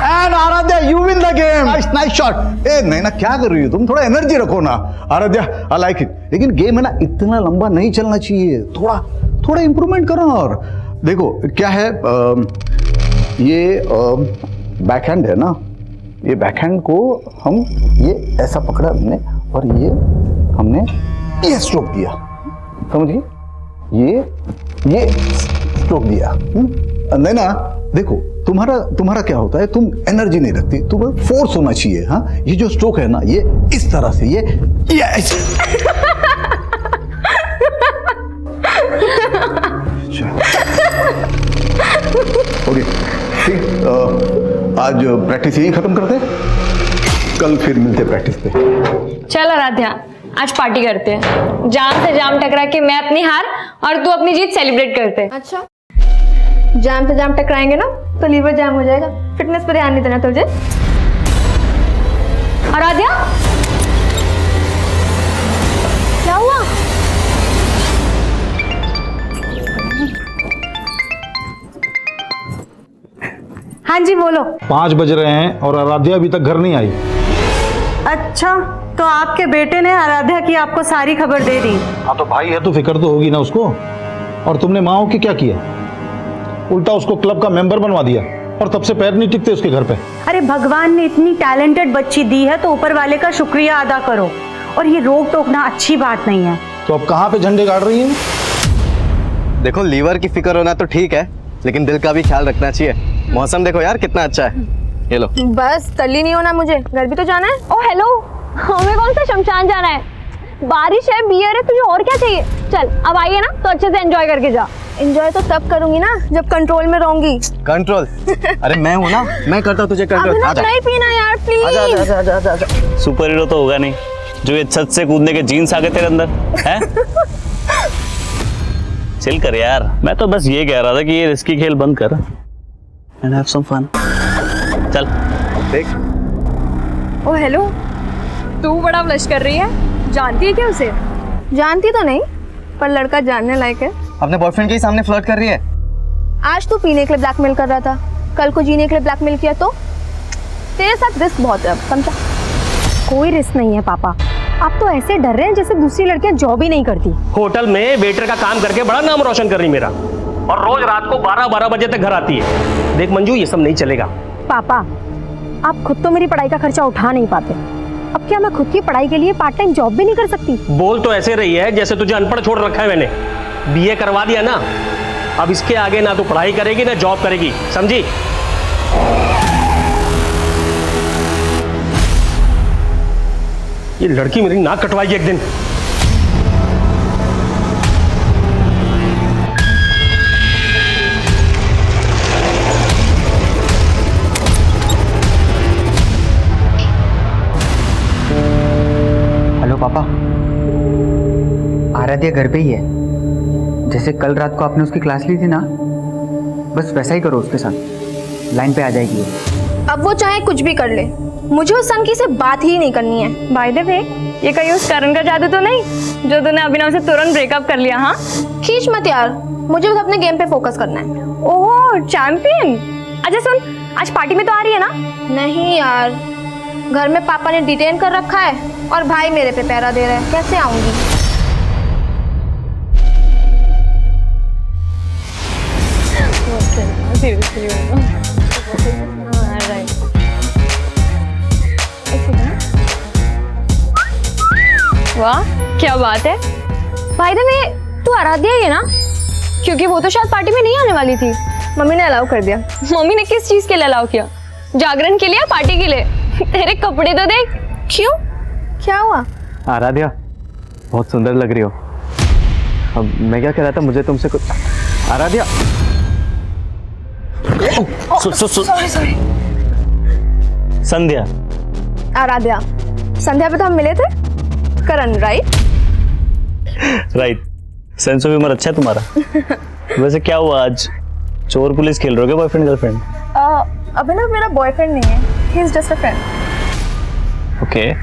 And Aradhya, you win the game. Nice nice shot. ए नहीं ना, क्या कर रही हो तुम? थोड़ा एनर्जी रखो ना। Aaradhya, I like it. लेकिन गेम है ना, इतना लंबा नहीं चलना चाहिए, थोड़ा थोड़ा इंप्रूवमेंट करो। और देखो क्या है, ये बैकहैंड है ना, ये बैकहैंड को हम ये ऐसा पकड़ा हमने, और ये हमने ये स्ट्रोक दिया, समझिए, ये स्ट्रोक दिया। नहीं ना, देखो तुम्हारा क्या होता है, तुम एनर्जी नहीं रखती, तुम्हें फोर्स होना चाहिए। हाँ, ये जो स्ट्रोक है ना, ये इस तरह से, ये ऐसे। ओके ठीक, आज प्रैक्टिस यही खत्म करते हैं, कल फिर मिलते प्रैक्टिस पे। चल आराध्या, आज पार्टी करते हैं। जाम से जाम टकरा के मैं अपनी हार और तू अपनी जीत सेलिब्रेट करते हैं। अच्छा, जाम से जाम टकराएंगे ना तो लीवर जाम हो जाएगा। फिटनेस पर ध्यान नहीं देना तुझे। आराध्या, क्या हुआ? हाँ जी बोलो। 5 बज रहे हैं और आराध्या अभी तक घर नहीं आई। अच्छा, तो आपके बेटे ने आराध्या की आपको सारी खबर दे दी? हाँ तो भाई है तो फिक्र तो होगी ना उसको। और तुमने माँ हो के क्या किया, उल्टा उसको क्लब का मेंबर बनवा दिया, और तब से पैर नहीं टिकते उसके घर पे। अरे भगवान ने इतनी टैलेंटेड बच्ची दी है तो ऊपर वाले का शुक्रिया अदा करो, और ये रोक टोकना अच्छी बात नहीं है। तो अब कहाँ पे झंडे गाड़ रही है? देखो, लीवर की फिक्र होना तो ठीक है, लेकिन दिल का भी ख्याल रखना चाहिए। मौसम देखो यार कितना अच्छा है। ये लो। बस तल्ली नहीं होना, मुझे घर भी तो जाना है। ओ हेलो, हमें कौन सा शमशान जाना है? बारिश है, बियर है, तुझे और क्या चाहिए? चल अब आइए ना, तो अच्छे से एंजॉय करके जा। एंजॉय तो तब करूंगी ना जब कंट्रोल में रहूंगी। कंट्रोल? अरे मैं हूँ ना, मैं करता हूँ तुझे कंट्रोल। आजा, नहीं पीना यार प्लीज। आजा आजा आजा आजा। सुपर हीरो तो होगा नहीं जो ये छत से कूदने के जीन्स आ गए तेरे अंदर है। चिल कर यार, मैं तो बस ये कह रहा था कि ये रिस्की खेल बंद कर एंड हैव सम फन। चल देख। ओ हेलो, तू बड़ा ब्लश कर रही है, जानती है क्या उसे? जानती तो नहीं, पर लड़का जानने लायक है। अपने बॉयफ्रेंड के सामने फ्लर्ट कर रही है। आज तू पीने के लिए ब्लैकमेल कर रहा था, कल को जीने के लिए ब्लैकमेल किया तो तेरे साथ रिस्क बहुत है, समझा? कोई रिस्क नहीं है पापा, आप तो ऐसे डर रहे हैं जैसे दूसरी लड़कियां जॉब ही नहीं करती। होटल में वेटर का काम करके बड़ा नाम रोशन कर रही मेरा, और रोज रात को 12-12 बजे तक घर आती है। देख मंजू, ये सब नहीं चलेगा। पापा, आप खुद तो मेरी पढ़ाई का खर्चा उठा नहीं पाते, अब क्या मैं खुद की पढ़ाई के लिए पार्ट टाइम जॉब भी नहीं कर सकती? बोल तो ऐसे रही है जैसे तुझे अनपढ़ छोड़ रखा है मैंने। बीए करवा दिया ना, अब इसके आगे ना तो पढ़ाई करेगी ना जॉब करेगी, समझी? ये लड़की मेरी नाक कटवाएगी एक दिन। हेलो पापा, आराध्या घर पे ही है। जैसे कल रात को आपने उसकी क्लास ली थी ना, बस वैसा ही करो उसके साथ, लाइन पे आ जाएगी वो। अब वो चाहे कुछ भी कर ले, मुझे उस संकी से बात ही नहीं करनी है। बाय द वे, ये कहीं उस करण का जादू तो नहीं जो तूने अभिनव से तुरंत ब्रेकअप कर लिया? हाँ, खींच मत यार, मुझे बस अपने गेम पे फोकस करना है। ओह चैंपियन। अच्छा सुन, आज पार्टी में तो आ रही है ना? नहीं यार, घर में पापा ने डिटेन कर रखा है और भाई मेरे पे पहरा दे रहा है, कैसे आऊंगी? वाह क्या बात है। भाई द वे, तू आराध्या ही है ना? क्योंकि वो तो शायद पार्टी में नहीं आने वाली थी, मम्मी ने अलाउ कर दिया। मम्मी ने किस चीज के लिए अलाउ किया? जागरण के लिए या पार्टी के लिए? तेरे कपड़े तो देख। क्यों, क्या हुआ? आराध्या बहुत सुंदर लग रही हो। अब मैं क्या कह रहा था, मुझे तुमसे कुछ। आराध्या सॉरी। संध्या। आराध्या, संध्या पे तो हम मिले थे। Karan, right? Right. Sense of humour अच्छा है तुम्हारा। वैसे क्या हुआ, आज चोर पुलिस खेल रहे हो क्या बॉयफ्रेंड गर्लफ्रेंड? अभिनव मेरा बॉयफ्रेंड नहीं है, he is just a friend. Okay.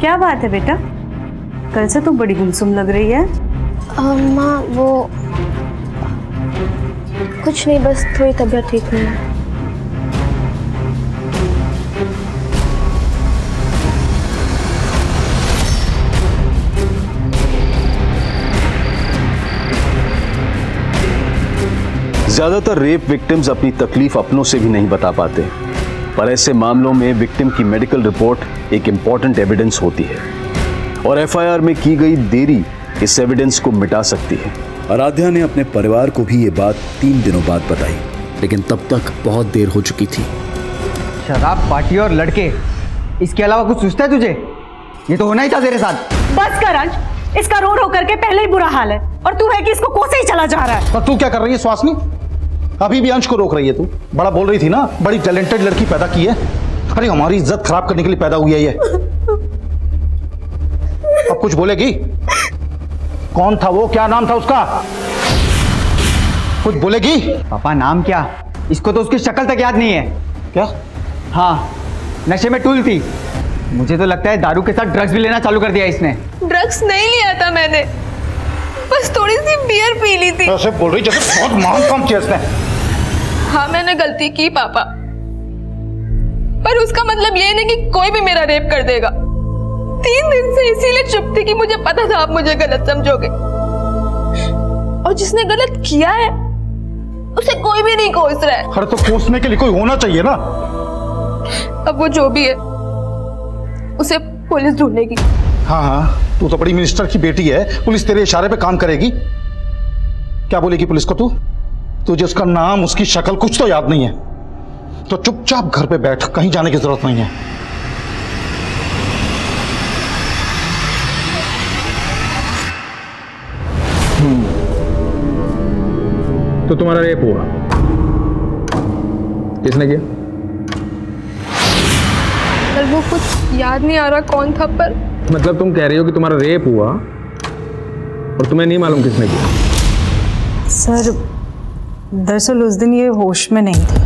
क्या बात है बेटा? कल से तू बड़ी गुमसुम लग रही है। माँ वो कुछ नहीं, बस थोड़ी तबीयत ठीक नहीं है। ज्यादातर रेप विक्टिम्स अपनी तकलीफ अपनों से भी नहीं बता पाते, पर ऐसे मामलों में विक्टिम की मेडिकल रिपोर्ट एक इंपॉर्टेंट एविडेंस होती है और एफआईआर में की गई देरी इस एविडेंस को मिटा सकती है। आराध्या ने अपने परिवार को भी ये बात 3 दिनों बाद बताई, लेकिन तब तक बहुत देर हो चुकी थी। शराब, पार्टी और लड़के, इसके अलावा कुछ सोचता है तुझे? ये तो होना ही था तेरे साथ। बस कर अंश, इसका रोड होकर के पहले ही बुरा हाल है और तू है कि इसको कोसे ही चला जा रहा है। तो तू क्या कर रही है स्वासनी? अभी भी अंश को रोक रही है तू। बड़ा बोल रही थी ना, बड़ी टैलेंटेड लड़की पैदा की है। अरे हमारी इज्जत खराब करने के लिए पैदा हुई है ये। अब कुछ बोलेगी? कौन था वो? क्या नाम था उसका? कुछ बोलेगी? पापा नाम क्या? इसको तो उसकी शक्ल तक याद नहीं है। क्या? हाँ, नशे में टूल थी। मुझे तो लगता है दारू के साथ ड्रग्स भी लेना चालू कर दिया इसने। ड्रग्स नहीं लिया था मैंने, बस थोड़ी सी बियर पी ली थी। ऐसे बोल रही जैसे बहुत महान काम किया इसने। हाँ मैंने गलती की पापा, पर उसका मतलब ये नहीं कि कोई भी मेरा रेप कर देगा। 3 दिन से इसीलिए चुप थी कि मुझे पता था आप मुझे गलत समझोगे, और जिसने गलत किया है उसे कोई भी नहीं कोस रहा है। अरे तो कोसने के लिए कोई होना चाहिए ना। अब वो जो भी है उसे पुलिस ढूंढेगी। हाँ हाँ, तू तो बड़ी मिनिस्टर की बेटी है, पुलिस तेरे इशारे पे काम करेगी। क्या बोलेगी पुलिस को तू? तुझे उसका नाम, उसकी शक्ल कुछ तो याद नहीं है, तो चुपचाप घर पे बैठ, कहीं जाने की जरूरत नहीं है। तो तुम्हारा रेप हुआ, किसने किया? पर वो कुछ याद नहीं आ रहा कौन था, पर मतलब तुम कह रही हो कि तुम्हारा रेप हुआ और तुम्हें नहीं मालूम किसने किया? सर दरअसल उस दिन ये होश में नहीं थी।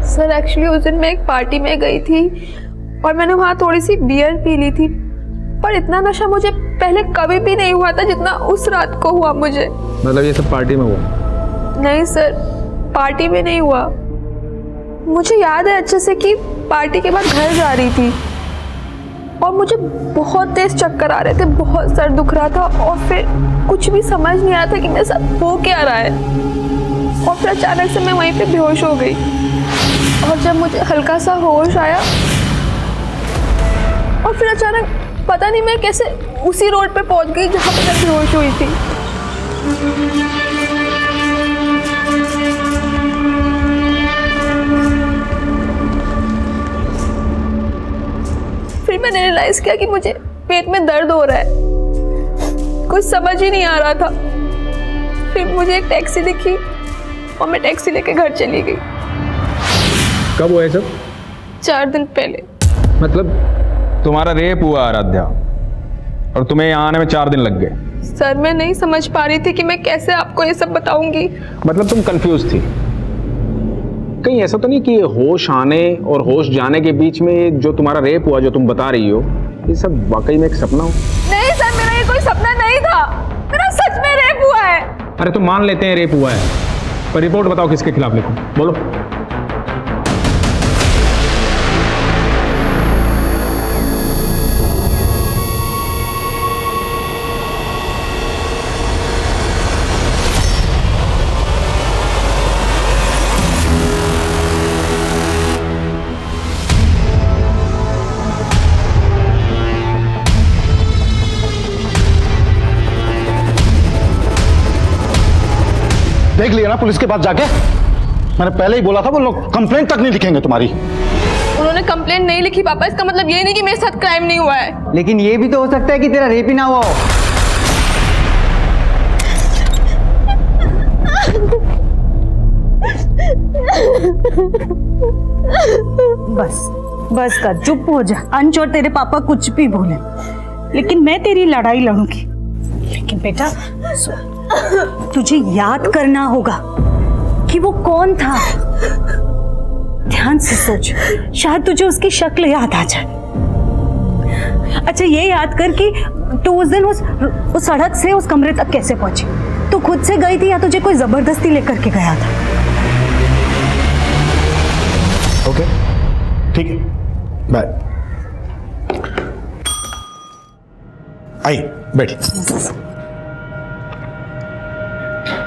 सर एक्चुअली उस दिन मैं एक पार्टी में गई थी और मैंने वहाँ थोड़ी सी बियर पी ली थी, पर इतना नशा मुझे पहले कभी भी नहीं हुआ था जितना उस रात को हुआ मुझे। मतलब ये सब पार्टी में हुआ? नहीं सर, पार्टी में नहीं हुआ। मुझे याद है अच्छे से कि पार्टी के बाद घर जा रही थी और मुझे बहुत तेज चक्कर आ रहे थे, बहुत सर दुख रहा था और फिर कुछ भी समझ नहीं आया था कि मेरे साथ हो क्या रहा है, और फिर अचानक से मैं वहीं पे बेहोश हो गई। और जब मुझे हल्का सा होश आया और फिर अचानक पता नहीं मैं कैसे उसी रोड पे पहुंच गई जहाँ पे मैं बेहोश हुई थी। फिर मैंने रियलाइज किया कि मुझे पेट में दर्द हो रहा है, कुछ समझ ही नहीं आ रहा था। फिर मुझे एक टैक्सी दिखी और मैं टैक्सी लेके घर चली गई। कब हुआ है सब? 4 दिन पहले। मतलब तुम्हारा रेप हुआ आराध्या और तुम्हें यहाँ आने में 4 दिन लग गए? सर मैं नहीं समझ पा रही थी कि मैं कैसे आपको ये सब बताऊंगी। मतलब तुम कंफ्यूज थी? कहीं ऐसा तो नहीं कि होश आने और होश जाने के बीच में जो तुम्हारा रेप हुआ, जो तुम बता रही हो, ये सब वाकई में एक सपना हो? नहीं सर, मेरा ये कोई सपना नहीं था, मेरा सच में रेप हुआ है। अरे तो मान लेते हैं रेप हुआ है, पर रिपोर्ट बताओ किसके खिलाफ लिखूं, बोलो। देख लिया ना पुलिस के पास जाके? मैंने पहले ही बोला था वो लोग कंप्लेंट तक नहीं लिखेंगे तुम्हारी। उन्होंने कंप्लेंट नहीं लिखी पापा, इसका मतलब ये नहीं कि मेरे साथ क्राइम नहीं हुआ है। लेकिन ये भी तो हो सकता है कि तेरा रेप ही ना हुआ हो। बस बस कर, चुप हो जा। अंश और तेरे पापा कुछ भी बोले, लेकिन मैं तेरी लड़ाई लड़ूंगी। लेकिन बेटा तुझे याद करना होगा कि वो कौन था। ध्यान से सोच, शायद तुझे उसकी शक्ल याद आ जाए। अच्छा ये याद कर कि तो उस दिन उस सड़क से उस कमरे तक कैसे पहुंची? तू खुद से गई थी या तुझे कोई जबरदस्ती लेकर के गया था? ओके ठीक है, बाय। आई बैठी,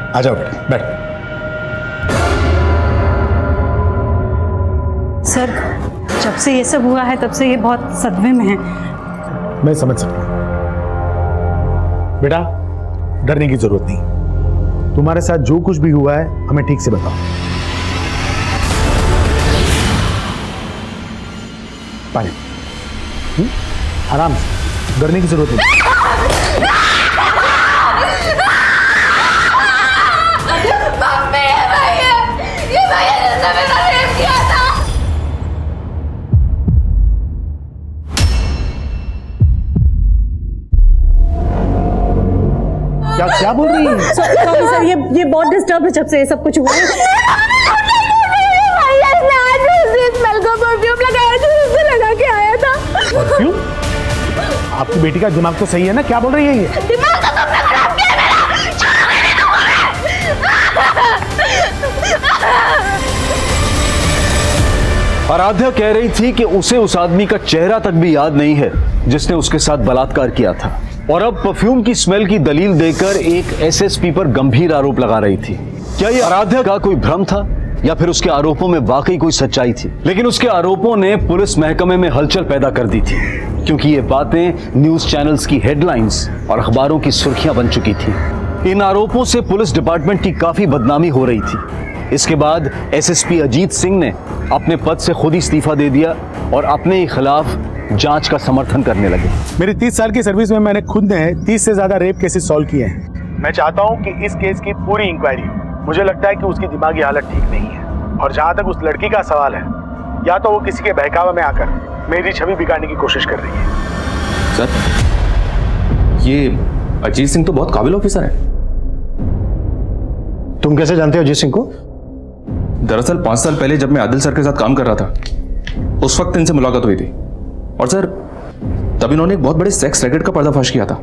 आ जाओ बेटा, बैठ। सर जब से ये सब हुआ है तब से ये बहुत सदमे में है। मैं समझ सकता हूं बेटा, डरने की जरूरत नहीं। तुम्हारे साथ जो कुछ भी हुआ है हमें ठीक से बताओ। पानी, आराम से, डरने की जरूरत नहीं। क्या बोल रही है? सॉरी सर, ये बहुत डिस्टर्ब है जब से ये सब कुछ हुआ है। परफ्यूम? आपकी बेटी का दिमाग तो सही है ना? क्या बोल रही है ये? दिमाग तो तुमने खराब किया मेरा। आराध्या कह रही थी कि उसे उस आदमी का चेहरा तक भी याद नहीं है जिसने उसके साथ बलात्कार किया था, और अब परफ्यूम की स्मेल की दलील देकर एक एसएसपी पर गंभीर आरोप लगा रही थी। क्या यह आराध्या का कोई भ्रम था या फिर उसके आरोपों में वाकई कोई सच्चाई थी? लेकिन उसके आरोपों ने पुलिस महकमे में हलचल पैदा कर दी थी, क्योंकि ये बातें न्यूज चैनल्स की हेडलाइंस और अखबारों की सुर्खियां बन चुकी थी। इन आरोपों से पुलिस डिपार्टमेंट की काफी बदनामी हो रही थी। इसके बाद एसएसपी अजीत सिंह ने अपने पद से खुद ही इस्तीफा दे दिया और अपने ही खिलाफ जांच का समर्थन करने लगे। मेरी 30 साल की सर्विस में मैंने खुद ने 30 से ज्यादा रेप केसेस सॉल्व किए हैं। मैं चाहता हूं कि इस केस की पूरी इंक्वायरी हो। मुझे लगता है कि उसकी दिमागी हालत ठीक नहीं है, और जहां तक उस लड़की का सवाल है, या तो वो किसी के बहकावे में आकर मेरी छवि बिगाड़ने की कोशिश कर रही है। सर, ये अजीत सिंह तो बहुत काबिल ऑफिसर है। तुम कैसे जानते हो अजीत सिंह को? दरअसल 5 साल पहले जब मैं आदिल सर के साथ काम कर रहा था, उस वक्त इनसे मुलाकात हुई थी, और सर तब इन्होंने एक बहुत बड़े सेक्स रैकेट का पर्दाफाश किया था,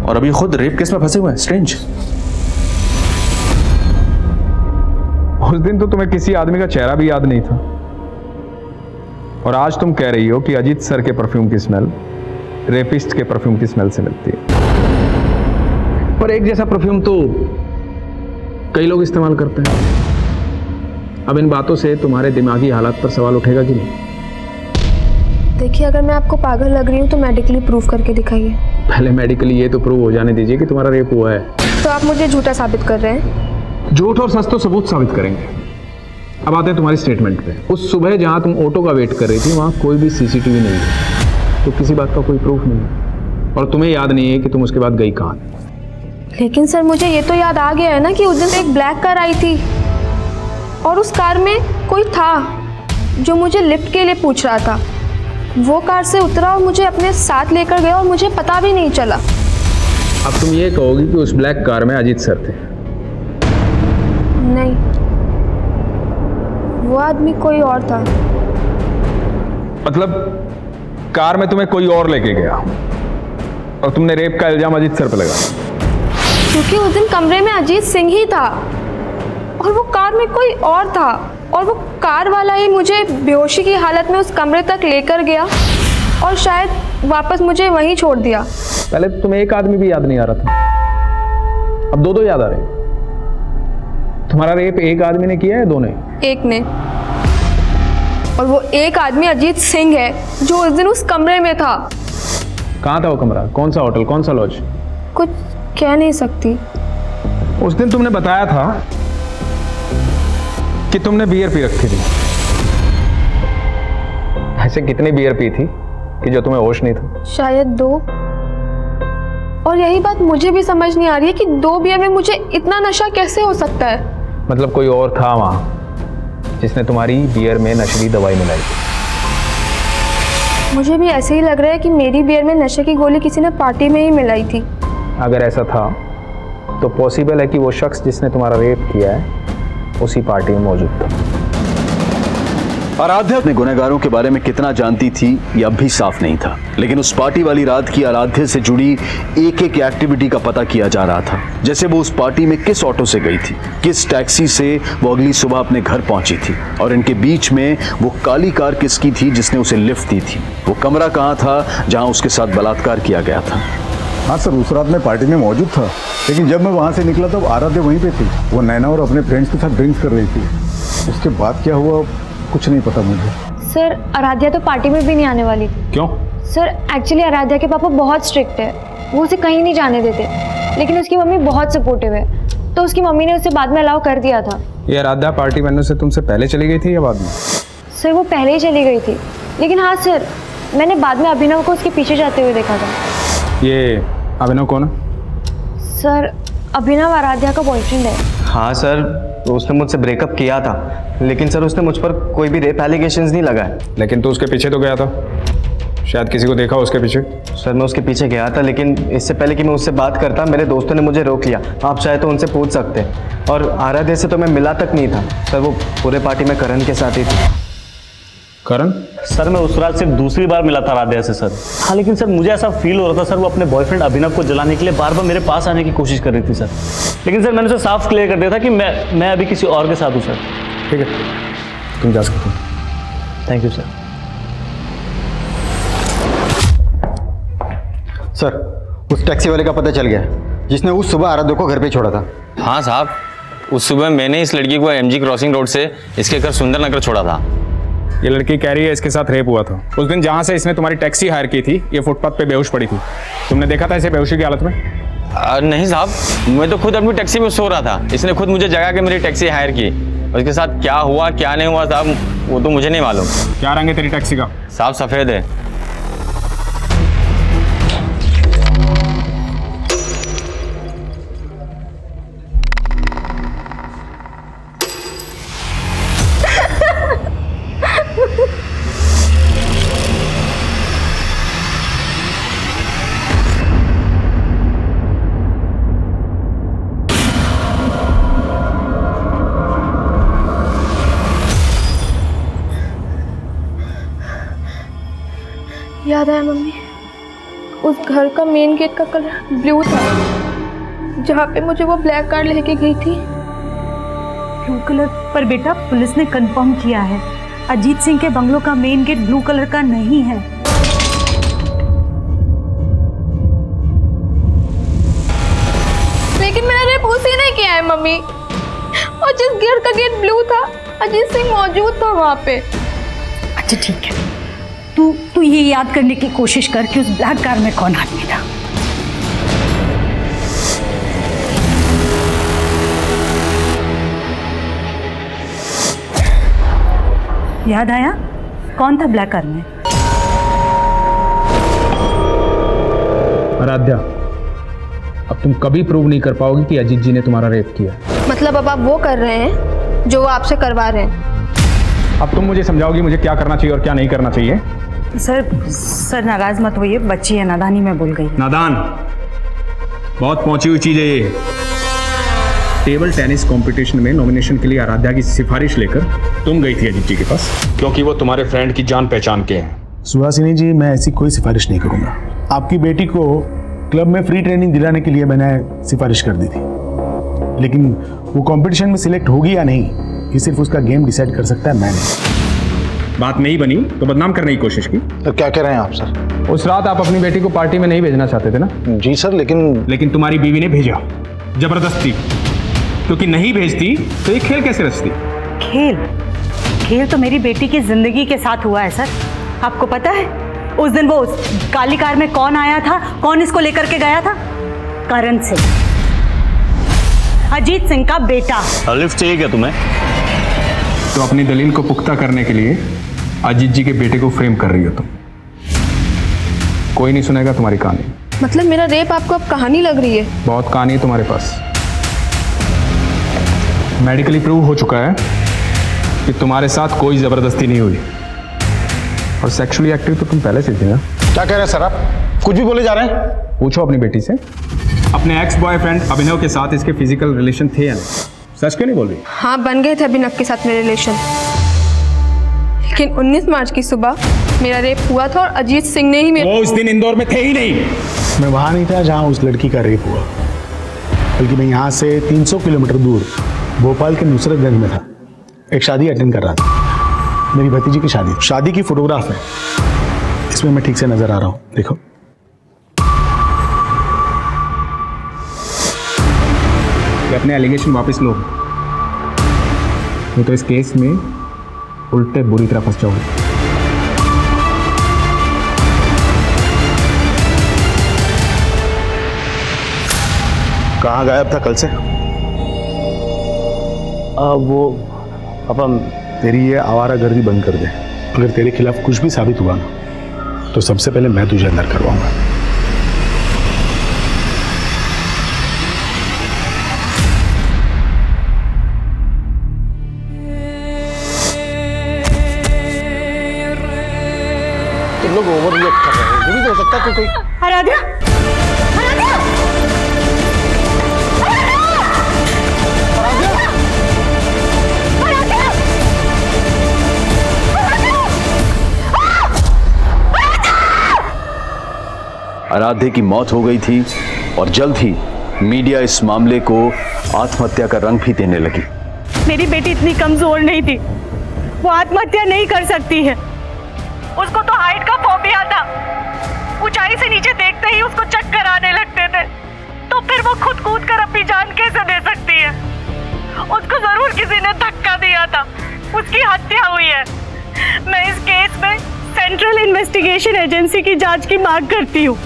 और अभी खुद रेप केस में फंसे हुए हैं। स्ट्रेंज। उस दिन तो तुम्हें किसी आदमी का चेहरा भी याद नहीं था, और आज तुम कह रही हो कि अजीत सर के परफ्यूम की स्मेल रेपिस्ट के परफ्यूम की स्मेल से मिलती है। पर एक जैसा परफ्यूम तो कई लोग इस्तेमाल करते हैं। अब इन बातों से तुम्हारे दिमागी हालात पर सवाल उठेगा कि नहीं? देखिए, अगर मैं आपको पागल लग रही हूँ तो मेडिकली प्रूफ करके दिखाइए। पहले मेडिकली ये तो प्रूव हो जाने दीजिए कि तुम्हारा रेप हुआ है। तो आप मुझे झूठा साबित कर रहे हैं? झूठ और सच तो सबूत साबित करेंगे। अब आते हैं तुम्हारी स्टेटमेंट पे। उस सुबह जहां तुम ऑटो का वेट कर रही थी, वहां कोई भी सीसीटीवी नहीं है, तो किसी बात का कोई प्रूफ नहीं है, और तुम्हें याद नहीं है कि तुम उसके बाद गई कहां। लेकिन सर, मुझे ये तो याद आ गया है ना कि उस दिन एक ब्लैक कार आई थी, और उस कार में कोई था जो मुझे लिफ्ट के लिए पूछ रहा था। वो कार से उतरा और मुझे अपने साथ लेकर गया, और मुझे पता भी नहीं चला। अब तुम ये कहोगी कि उस ब्लैक कार में अजीत सर थे? नहीं, वो आदमी कोई और था। मतलब कार में तुम्हें कोई और लेके गया, और तुमने रेप का इल्जाम अजीत सर पे लगाया? क्योंकि उस दिन कमरे में अजीत सिंह ही था, और वो कार में कोई और था, और वो कार वाला ही मुझे बेहोशी की हालत में उस कमरे तक लेकर गया, और शायद वापस मुझे वहीं छोड़ दिया। पहले तो तुम्हें एक आदमी भी याद नहीं आ रहा था, अब दो याद आ रहे हैं। तुम्हारा रेप एक आदमी ने किया है, दो ने? एक ने, और वो एक आदमी अजीत सिंह है जो उस दिन उस कमरे में था। कहाँ था वो कमरा? कौन सा होटल, कौन सा लॉज? कुछ कह नहीं सकती। उस दिन तुमने बताया था कि तुमने बियर पी रखी थी। ऐसे कितनी बियर पी थी कि जो तुम्हें होश नहीं था? शायद 2। और यही बात मुझे भी समझ नहीं आ रही है कि 2 बियर में मुझे इतना नशा कैसे हो सकता है। मतलब कोई और था वहां जिसने तुम्हारी बियर में नशीली दवाई मिलाई थी? मुझे भी ऐसे ही लग रहा है कि मेरी बियर में नशे की गोली किसी ने पार्टी में ही मिलाई थी। अगर ऐसा था तो पॉसिबल है कि वो शख्स जिसने तुम्हारा रेप किया है उसी पार्टी में मौजूद था। आराध्या अपने गुनहगारों के बारे में कितना जानती थी ये अब भी साफ नहीं था, लेकिन उस पार्टी वाली रात की आराध्या से जुड़ी एक एक एक्टिविटी का पता किया जा रहा था। जैसे वो उस पार्टी में किस ऑटो से गई थी, किस टैक्सी से वो अगली सुबह अपने घर पहुंची थी, और इनके बीच में वो काली कार किसकी थी जिसने उसे लिफ्ट दी थी, वो कमरा कहाँ था जहां उसके साथ बलात्कार किया गया था। हाँ सर, उस रात मैं पार्टी में मौजूद था, लेकिन जब मैं वहाँ से निकला तब आराध्या वहीं पे थी। वो नैना और अपने फ्रेंड्स के साथ ड्रिंक्स कर रही थी। उसके बाद क्या हुआ कुछ नहीं पता मुझे। सर आराध्या तो पार्टी में भी नहीं आने वाली थी। क्यों? सर एक्चुअली आराध्या के पापा बहुत स्ट्रिक्ट है, वो उसे कहीं नहीं जाने देते, लेकिन उसकी मम्मी बहुत सपोर्टिव है, तो उसकी मम्मी ने उसे बाद में अलाउ कर दिया था। ये आराध्या पार्टी बनने से तुमसे पहले चली गई थी या बाद में? सर वो पहले ही चली गई थी, लेकिन हाँ सर मैंने बाद में अभिनव को उसके पीछे जाते हुए देखा था। ये अभिनव कौन है? सर अभिनव आराध्या का बॉयफ्रेंड है। हाँ सर, उसने मुझसे ब्रेकअप किया था, लेकिन सर उसने मुझ पर कोई भी रेप एलिगेशंस नहीं लगाए। लेकिन तू उसके पीछे तो गया था, शायद किसी को देखा उसके पीछे। सर मैं उसके पीछे गया था, लेकिन इससे पहले कि मैं उससे बात करता मेरे दोस्तों ने मुझे रोक लिया। आप चाहे तो उनसे पूछ सकते हैं। और आराध्या से तो मैं मिला तक नहीं था सर, वो पूरे पार्टी में करण के साथ ही थी। करण? सर मैं उस रात सिर्फ दूसरी बार मिला था आराध्या से सर। हाँ लेकिन सर मुझे ऐसा फील हो रहा था सर, वो अपने बॉयफ्रेंड अभिनव को जलाने के लिए बार बार मेरे पास आने की कोशिश कर रही थी सर। लेकिन सर मैंने उसे साफ क्लियर कर दिया था कि मैं अभी किसी और के साथ हूँ सर। ठीक है, तुम जा सकते हो। Thank you sir. सर उस टैक्सी वाले का पता चल गया जिसने उस सुबह आराध्या को घर पे छोड़ा था। हाँ साहब, उस सुबह मैंने इस लड़की को एमजी क्रॉसिंग रोड से इसके घर सुंदर नगर छोड़ा था। ये लड़की कह रही है इसके साथ रेप हुआ था। उस दिन जहाँ से इसने तुम्हारी टैक्सी हायर की थी, ये फुटपाथ पे बेहोश पड़ी थी। तुमने देखा था इसे बेहोशी की हालत में? नहीं साहब, मैं तो खुद अपनी टैक्सी में सो रहा था। इसने खुद मुझे जगा के मेरी टैक्सी हायर की। और इसके साथ क्या हुआ क्या नहीं हुआ साहब, वो तो मुझे नहीं मालूम। क्या रंग है तेरी टैक्सी का? साहब सफ़ेद है। याद आया मम्मी, उस घर का मेन गेट का कलर ब्लू था, जहाँ पे मुझे वो ब्लैक कार लेके गई थी। Blue colour? पर बेटा पुलिस ने कंफर्म किया है अजीत सिंह के बंगलों का मेन गेट ब्लू कलर का नहीं है। लेकिन मैंने रेप उसी ने किया है मम्मी, और जिस घर का गेट ब्लू था अजीत सिंह मौजूद था वहाँ पे। अच्छा ठीक है, तू ये याद करने की कोशिश कर कि उस ब्लैक कार में कौन आदमी था। याद आया कौन था ब्लैक कार में? आराध्या, अब तुम कभी प्रूव नहीं कर पाओगी कि अजीत जी ने तुम्हारा रेप किया। मतलब अब आप वो कर रहे हैं जो वो आपसे करवा रहे हैं। अब तुम मुझे समझाओगी मुझे क्या करना चाहिए और क्या नहीं करना चाहिए? सर नाराज मत होइए, बच्ची है, नादानी में बोल गई है। नादान? बहुत पहुंची हुई चीज है ये। टेबल टेनिस कंपटीशन में नॉमिनेशन के लिए आराध्या की सिफारिश लेकर तुम गई थी अजीत जी के पास, क्योंकि वो तुम्हारे फ्रेंड की जान पहचान के हैं। सुहासिनी जी, मैं ऐसी कोई सिफारिश नहीं करूंगा। आपकी बेटी को क्लब में फ्री ट्रेनिंग दिलाने के लिए मैंने सिफारिश कर दी थी, लेकिन वो कंपटीशन में सिलेक्ट होगी या नहीं ये सिर्फ उसका गेम डिसाइड कर सकता है, मैं नहीं। बात नहीं बनी तो बदनाम करने की कोशिश की। तो क्या कह रहे हैं आप सर? उस रात आप अपनी बेटी को पार्टी में नहीं भेजना चाहते थे ना? जी सर, लेकिन तुम्हारी बीवी ने भेजा जबरदस्ती, क्योंकि नहीं भेजती तो ये खेल कैसे रचती? खेल तो मेरी बेटी की जिंदगी के साथ हुआ है सर। आपको पता है उस दिन वो काली कार में कौन आया था, कौन इसको लेकर के गया था? करण सिंह, अजीत सिंह का बेटा। लिफ्ट चाहिए क्या तुम्हें? तो अपनी दलील को पुख्ता करने के लिए अजीत जी के बेटे को फ्रेम कर रही हो तुम। कोई नहीं सुनेगा तुम्हारी कहानी। मतलब मेरा रेप आपको अब कहानी लग रही है? बहुत कहानी है तुम्हारे पास। मेडिकली प्रूव हो चुका है कि तुम्हारे साथ कोई जबरदस्ती नहीं हुई, और सेक्सुअली एक्टिव तो तुम पहले से थी ना। क्या कह रहे हैं सर आप? कुछ भी बोले जा रहे हैं? पूछो अपनी बेटी से, अपने एक्स बॉयफ्रेंड अभिनव के साथ इसके फिजिकल रिलेशन थे या नहीं? सच क्यों नहीं बोल रही? हाँ, बन गए थे अभिनव के साथ मेरे रिलेशन, लेकिन 19 मार्च की सुबह मेरा रेप हुआ था और अजीत सिंह ने ही मेरा... वो उस दिन इंदौर में थे ही नहीं। मैं वहां नहीं था जहां उस लड़की का रेप हुआ, बल्कि मैं यहाँ से 300 किलोमीटर दूर भोपाल के नुसरतगंज में था। एक शादी अटेंड कर रहा था, मेरी भतीजी की शादी। शादी की फोटोग्राफ है, इसमें मैं ठीक से नजर आ रहा हूँ, देखो। अपने एलिगेशन वापस लो, नहीं तो इस केस में उल्टे बुरी तरह फंस जाओगे। कहाँ गायब था कल से? वो अपन तेरी ये आवारागर्दी बंद कर दे। अगर तेरे खिलाफ कुछ भी साबित हुआ ना, तो सबसे पहले मैं तुझे अंदर करवाऊंगा। तुम लोग ओवर रिएक्ट कर रहे हो। ये भी तो हो सकता है कि कोई... आराध्या, आराध्या, आराध्या की मौत हो गई थी और जल्द ही मीडिया इस मामले को आत्महत्या का रंग भी देने लगी। मेरी बेटी इतनी कमजोर नहीं थी, वो आत्महत्या नहीं कर सकती है। उसको तो हाइट का फोबिया था, ऊंचाई से नीचे देखते ही उसको चक्कर आने लगते थे, तो फिर वो खुद कूद कर अपनी जान कैसे दे सकती है? उसको जरूर किसी ने धक्का दिया था, उसकी हत्या हुई है। मैं इस केस में सेंट्रल इन्वेस्टिगेशन एजेंसी की जांच की मांग करती हूँ।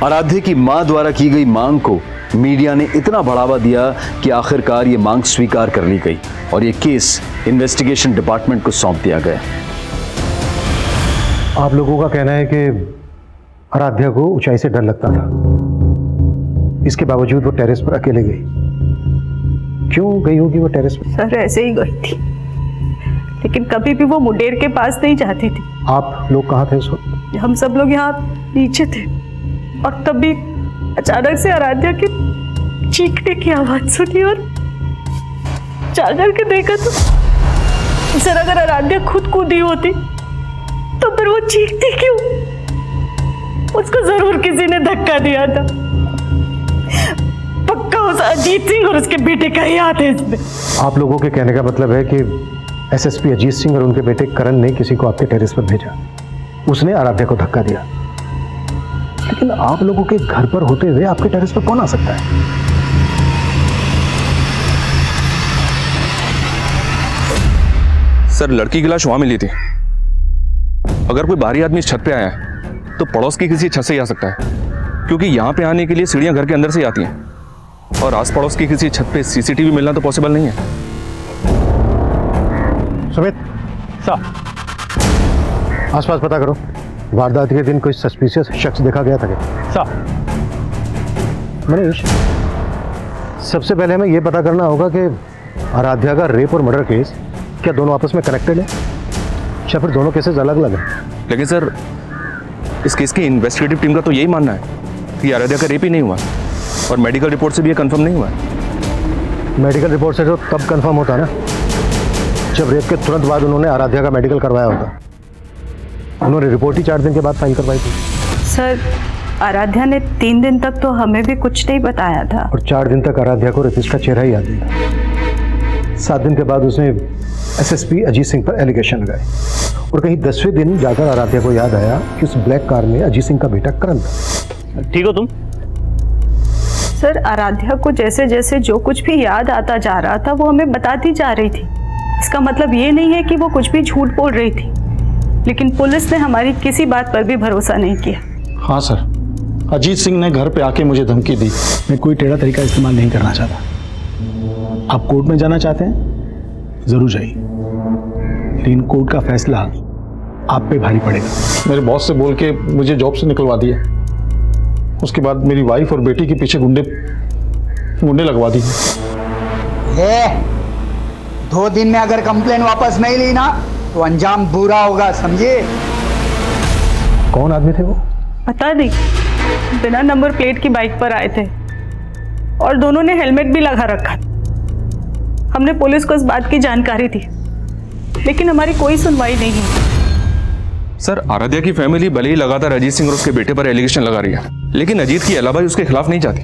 आराध्या की मां द्वारा की गई मांग को मीडिया ने इतना बढ़ावा दिया कि आखिरकार ये मांग स्वीकार कर ली गई और ये केस इन्वेस्टिगेशन डिपार्टमेंट को सौंप दिया गया। आप लोगों का कहना है कि आराध्या को ऊंचाई से डर लगता था, इसके बावजूद वो टेरेस पर अकेले गई। क्यों गई होगी वो टेरेस पर? सर ऐसे ही गई थी, लेकिन कभी भी वो मुंडेर के पास नहीं जाती थी। आप लोग कहाँ थे उस वक्त? हम सब लोग यहाँ नीचे थे और तभी अचानक से आराध्या की चीखने की आवाज सुनी और जाकर के देखा तो सर अगर आराध्या खुद कूदी होती तो फिर वो चीखती क्यों? उसको जरूर किसी ने धक्का दिया था। पक्का उस अजीत सिंह और उसके बेटे का ही हाथ है इसमें। आप लोगों के कहने का मतलब है कि एसएसपी अजीत सिंह और उनके बेटे करण ने किसी को आपके टेरेस पर भेजा, उसने आराध्या को धक्का दिया। लेकिन आप लोगों के घर पर होते हुए आपके टेरेस पर कौन आ सकता है? सर लड़की की लाश वहां मिली थी। अगर कोई बाहरी आदमी इस छत पे आया है तो पड़ोस की किसी छत से ही आ सकता है, क्योंकि यहाँ पे आने के लिए सीढ़ियां घर के अंदर से ही आती हैं और आस पड़ोस की किसी छत पे सीसीटीवी मिलना तो पॉसिबल नहीं है। सुमित साहब, आसपास पता करो, वारदात के दिन कोई सस्पिशियस शख्स देखा गया था क्या? साहब, मनीष, सबसे पहले हमें यह पता करना होगा कि आराध्या का रेप और मर्डर केस क्या दोनों आपस में कनेक्टेड है या फिर दोनों केसेस अलग अलग हैं? लेकिन सर इस केस की इन्वेस्टिगेटिव टीम का तो यही मानना है कि आराध्या का रेप ही नहीं हुआ और मेडिकल रिपोर्ट से भी ये कंफर्म नहीं हुआ है। मेडिकल रिपोर्ट से तो तब कंफर्म होता ना जब रेप के तुरंत बाद उन्होंने आराध्या का मेडिकल करवाया होता। उन्होंने रिपोर्ट ही 4 दिन के बाद फाइल करवाई थी। सर आराध्या ने 3 दिन तक तो हमें भी कुछ नहीं बताया था और 4 दिन तक आराध्या को रेपिस्ट का चेहरा ही याद नहीं था। 7 दिन के बाद उसने एसएसपी अजीत सिंह पर एलिगेशन लगाए और कहीं 10वें दिन जाकर आराध्या को याद आया कि उस ब्लैक कार में अजीत सिंह का बेटा करण था। ठीक हो तुम? सर आराध्या को जैसे जैसे जो कुछ भी याद आता जा रहा था वो हमें बताती जा रही थी। इसका मतलब ये नहीं है कि वो कुछ भी झूठ बोल रही थी, लेकिन पुलिस ने हमारी किसी बात पर भी भरोसा नहीं किया। हाँ सर, अजीत सिंह ने घर पे आके मुझे धमकी दी। मैं कोई टेढ़ा तरीका इस्तेमाल नहीं करना चाहता। आप कोर्ट में जाना चाहते हैं, जरूर जाइए, लेकिन कोर्ट का फैसला आप पे भारी पड़ेगा। मेरे बॉस से बोल के मुझे जॉब से निकलवा दिया, उसके बाद मेरी वाइफ और बेटी के पीछे गुंडे लगवा दी। 2 दिन में अगर कंप्लेन वापस नहीं ली ना तो अंजाम बुरा होगा, समझे? कौन आदमी थे वो? पता नहीं, बिना नंबर प्लेट की बाइक पर आए थे और दोनों ने हेलमेट भी लगा रखा। हमने पुलिस को इस बात की जानकारी दी, लेकिन हमारी कोई सुनवाई नहीं हुई। सर आराध्या की फैमिली भले ही लगातार अजीत सिंह और उसके बेटे पर एलिगेशन लगा रही है, लेकिन अजीत की अलाबाई उसके खिलाफ नहीं जाती।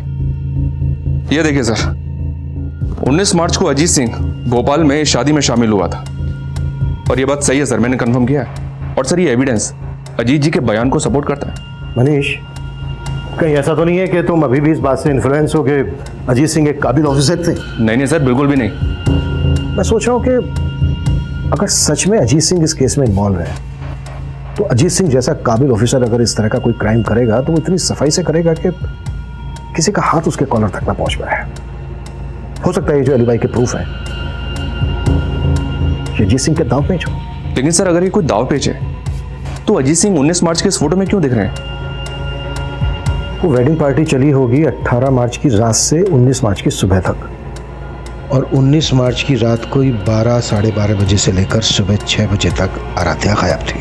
ये देखिए सर, 19 मार्च को अजीत सिंह भोपाल में शादी में शामिल हुआ था, और ये बात सही है सर, मैंने कंफर्म किया है। और सर ये एविडेंस अजीत जी के बयान को सपोर्ट करता है। मनीष, कहीं ऐसा तो नहीं है कि तुम अभी भी इस बात से इन्फ्लुएंस हो कि अजीत सिंह एक काबिल ऑफिसर थे? नहीं सर, बिल्कुल भी नहीं। मैं सोच रहा हूँ कि अगर सच में अजीत सिंह इस केस में इन्वॉल्व है, तो अजीत सिंह जैसा काबिल ऑफिसर अगर इस तरह का कोई क्राइम करेगा तो वो इतनी सफाई से करेगा कि किसी का हाथ उसके कॉलर तक ना पहुंच पाए। हो सकता है ये जो अलीबाई के प्रूफ है ये अजीत सिंह के दाव पेच हो। लेकिन सर अगर ये कोई दाव पेच है तो अजीत सिंह 19 मार्च के इस फोटो में क्यों दिख रहे हैं? वो वेडिंग पार्टी चली होगी 18 मार्च की रात से 19 मार्च की सुबह तक, और 19 मार्च की रात को 12 साढ़े 12 बजे से लेकर सुबह 6 बजे तक आराध्या गायब थी।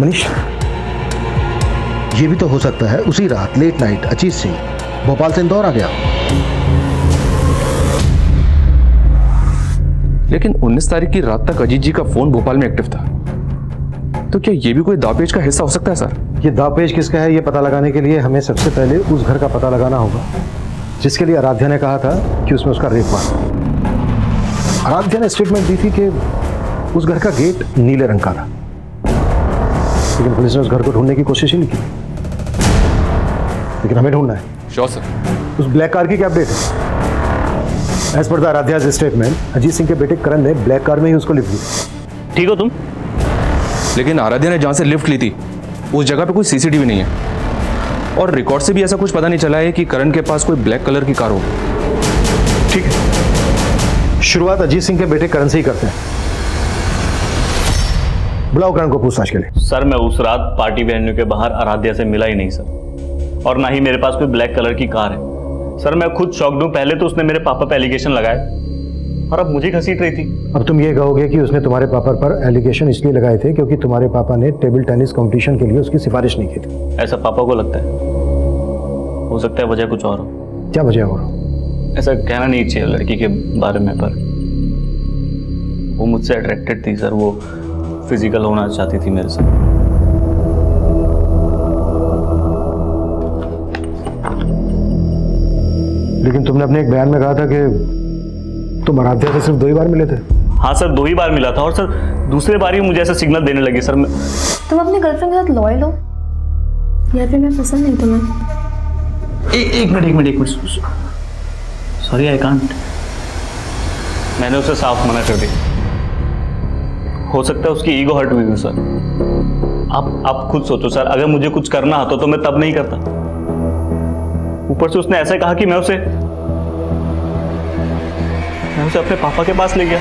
मनीष, ये भी तो हो सकता है उसी रात लेट नाइट अजीत सिंह भोपाल से इंदौर आ गया। लेकिन 19 तारीख की रात तक अजीत जी का फोन भोपाल में एक्टिव था, तो क्या ये भी कोई दावपेच का हिस्सा हो सकता है सर? ये दावपेच किसका है ये पता लगाने के लिए हमें सबसे पहले उस घर का पता लगाना होगा जिसके लिए आराध्या ने कहा था कि उसमें उसका रेप हुआ। आराध्या ने स्टेटमेंट दी थी कि उस घर का गेट नीले रंग का था, लेकिन पुलिस ने उस घर को ढूंढने की कोशिश ही नहीं की। लेकिन हमें ढूंढना है। Sure sir. उस ब्लैक कार की क्या अपडेट है? As per the Aaradhya's statement Ajit Singh के बेटे करण ने ब्लैक कार में ही उसको लिफ्ट दी। ठीक हो तुम? लेकिन आराध्या ने जहां से लिफ्ट ली थी उस जगह पे कोई सीसीटीवी नहीं है, और रिकॉर्ड से भी ऐसा कुछ पता नहीं चला है कि करण के पास कोई ब्लैक कलर की कार हो। ठीक है, शुरुआत अजीत सिंह के बेटे करण से ही करते हैं। बुलाओ करण को पूछताछ के लिए। सर मैं उस रात पार्टी वेन्यू के बाहर आराध्या से मिला ही नहीं सर, और ना ही मेरे पास कोई ब्लैक कलर की कार है। सर मैं खुद शॉक्ड हूं, पहले तो उसने मेरे पापा पे एलिगेशन लगाए और अब मुझे घसीट रही थी। अब तुम ये कहोगे कि उसने तुम्हारे पापा पर एलिगेशन इसलिए लगाए थे क्योंकि तुम्हारे पापा ने टेबल टेनिस कंपटीशन के लिए उसकी सिफारिश नहीं की थी। ऐसा पापा को लगता है, हो सकता है वजह कुछ और हो। क्या वजह हो? ऐसा कहना नहीं चाहिए लड़की के बारे में, पर वो मुझसे अट्रैक्टेड थी सर, वो फिजिकल होना चाहती थी मेरे से। लेकिन तुमने अपने एक बयान में कहा था कि तुम आराध्या से सिर्फ 2 ही बार मिले थे। हाँ सर 2 ही बार मिला था, और सर दूसरे बार ही मुझे ऐसा सिग्नल देने लगे सर। तुम अपने गर्लफ्रेंड के साथ लॉयल हो या फिर मैं पसंद नहीं तुम्हें? एक मिनट सॉरी आई कांट। मैंने उसे साफ मना कर दिया। हो सकता है उसकी ईगो हर्ट हुई हो सर। आप खुद सोचो सर, अगर मुझे कुछ करना होता तो मैं तब नहीं करता। ऊपर से उसने ऐसा कहा कि मैं उसे अपने पापा के पास ले गया।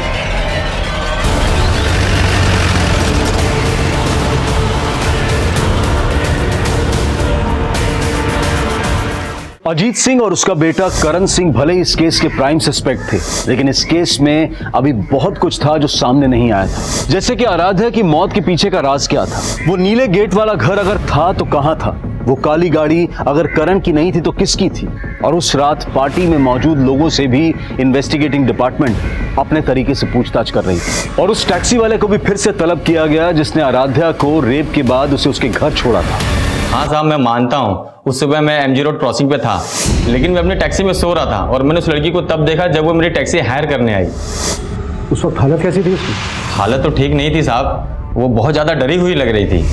अजीत सिंह और उसका बेटा करण सिंह भले ही इस केस के प्राइम सस्पेक्ट थे, लेकिन इस केस में अभी बहुत कुछ था जो सामने नहीं आया था। जैसे कि आराध्या की मौत के पीछे का राज क्या था, वो नीले गेट वाला घर अगर था तो कहां था, वो काली गाड़ी अगर करण की नहीं थी तो किसकी थी, और उस रात पार्टी में मौजूद लोगों से भी इन्वेस्टिगेटिंग डिपार्टमेंट अपने तरीके से पूछताछ कर रही थी। और उस टैक्सी वाले को भी फिर से तलब किया गया जिसने आराध्या को रेप के बाद उसे उसके घर छोड़ा था। हाँ साहब मैं मानता हूँ, उस सुबह मैं MG रोड क्रॉसिंग पे था, लेकिन मैं अपनी टैक्सी में सो रहा था और मैंने उस लड़की को तब देखा जब वो मेरी टैक्सी हायर करने आई। उस वक्त हालत कैसी थी उसकी? हालत तो ठीक नहीं थी साहब, वो बहुत ज़्यादा डरी हुई लग रही थी।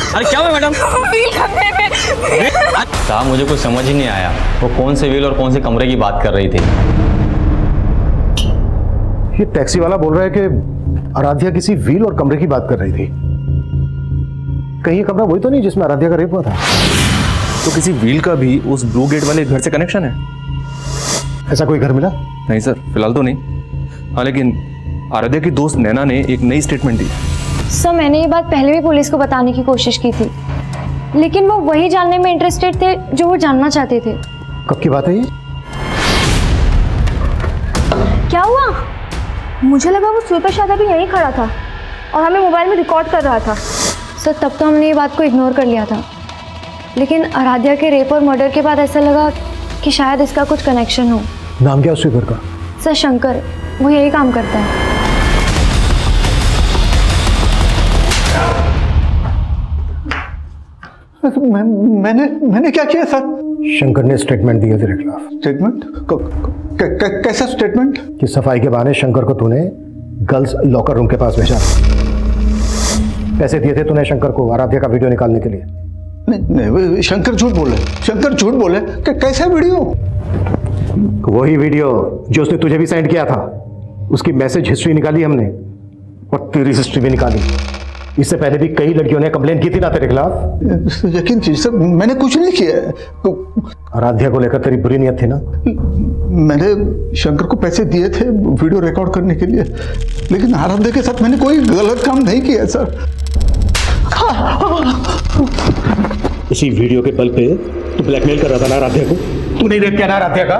अरे क्या हुआ मैडम? साहब मुझे कुछ समझ ही नहीं आया, वो कौन से व्हील और कौन से कमरे की बात कर रही थी। ये टैक्सी वाला बोल रहा है कि आराध्या किसी व्हील और कमरे की बात कर रही थी। कहीं ये कमरा वही तो नहीं जिसमें आराध्या का रेप हुआ था? तो किसी व्हील का भी उस ब्लू गेट वाले घर से कनेक्शन है? ऐसा कोई घर मिला? नहीं सर, फिलहाल तो नहीं। हाँ लेकिन आराध्या की दोस्त नैना ने एक नई स्टेटमेंट दी। सर मैंने ये बात पहले भी पुलिस को बताने की कोशिश की थी, लेकिन वो वही जानने में इंटरेस्टेड थे जो वो जानना चाहते थे। कब की बात है ये? क्या हुआ? मुझे लगा वो सुपर शादा भी यहीं खड़ा था और हमें मोबाइल में रिकॉर्ड कर रहा था। सर तब तो हमने ये बात को इग्नोर कर लिया था, लेकिन आराध्या के रेप और मर्डर के बाद ऐसा लगा कि शायद इसका कुछ कनेक्शन हो। नाम क्या उस घर का? सर शंकर, वो यही काम करता है। मैंने क्या किया सर? शंकर ने स्टेटमेंट दिया तेरे खिलाफ। स्टेटमेंट? कैसा स्टेटमेंट? कि सफाई के बहाने शंकर को तूने गर्ल्स लॉकर रूम के पास भेजा। पैसे दिए थे तूने शंकर को आराध्या का वीडियो निकालने के लिए। नहीं, शंकर झूठ बोले। शंकर झूठ बोले। कैसा वीडियो? वही वीडियो जो उसने तुझे भी सेंड किया था। उसकी मैसेज हिस्ट्री निकाली हमने और तेरी हिस्ट्री भी निकाली। इससे पहले भी कई लड़कियों ने कंप्लेन की थी ना तेरे खिलाफ। यकीन कीजिए सर, मैंने कुछ नहीं किया। आराध्या को लेकर तेरी बुरी नियत थी ना? मैंने शंकर को पैसे दिए थे वीडियो रिकॉर्ड करने के लिए, लेकिन आराध्या के साथ मैंने कोई गलत काम नहीं किया सर। इसी वीडियो के बल पे तू ब्लैकमेल कर रहा था ना आराध्या को? तू नहीं रेप किया ना आराध्या का?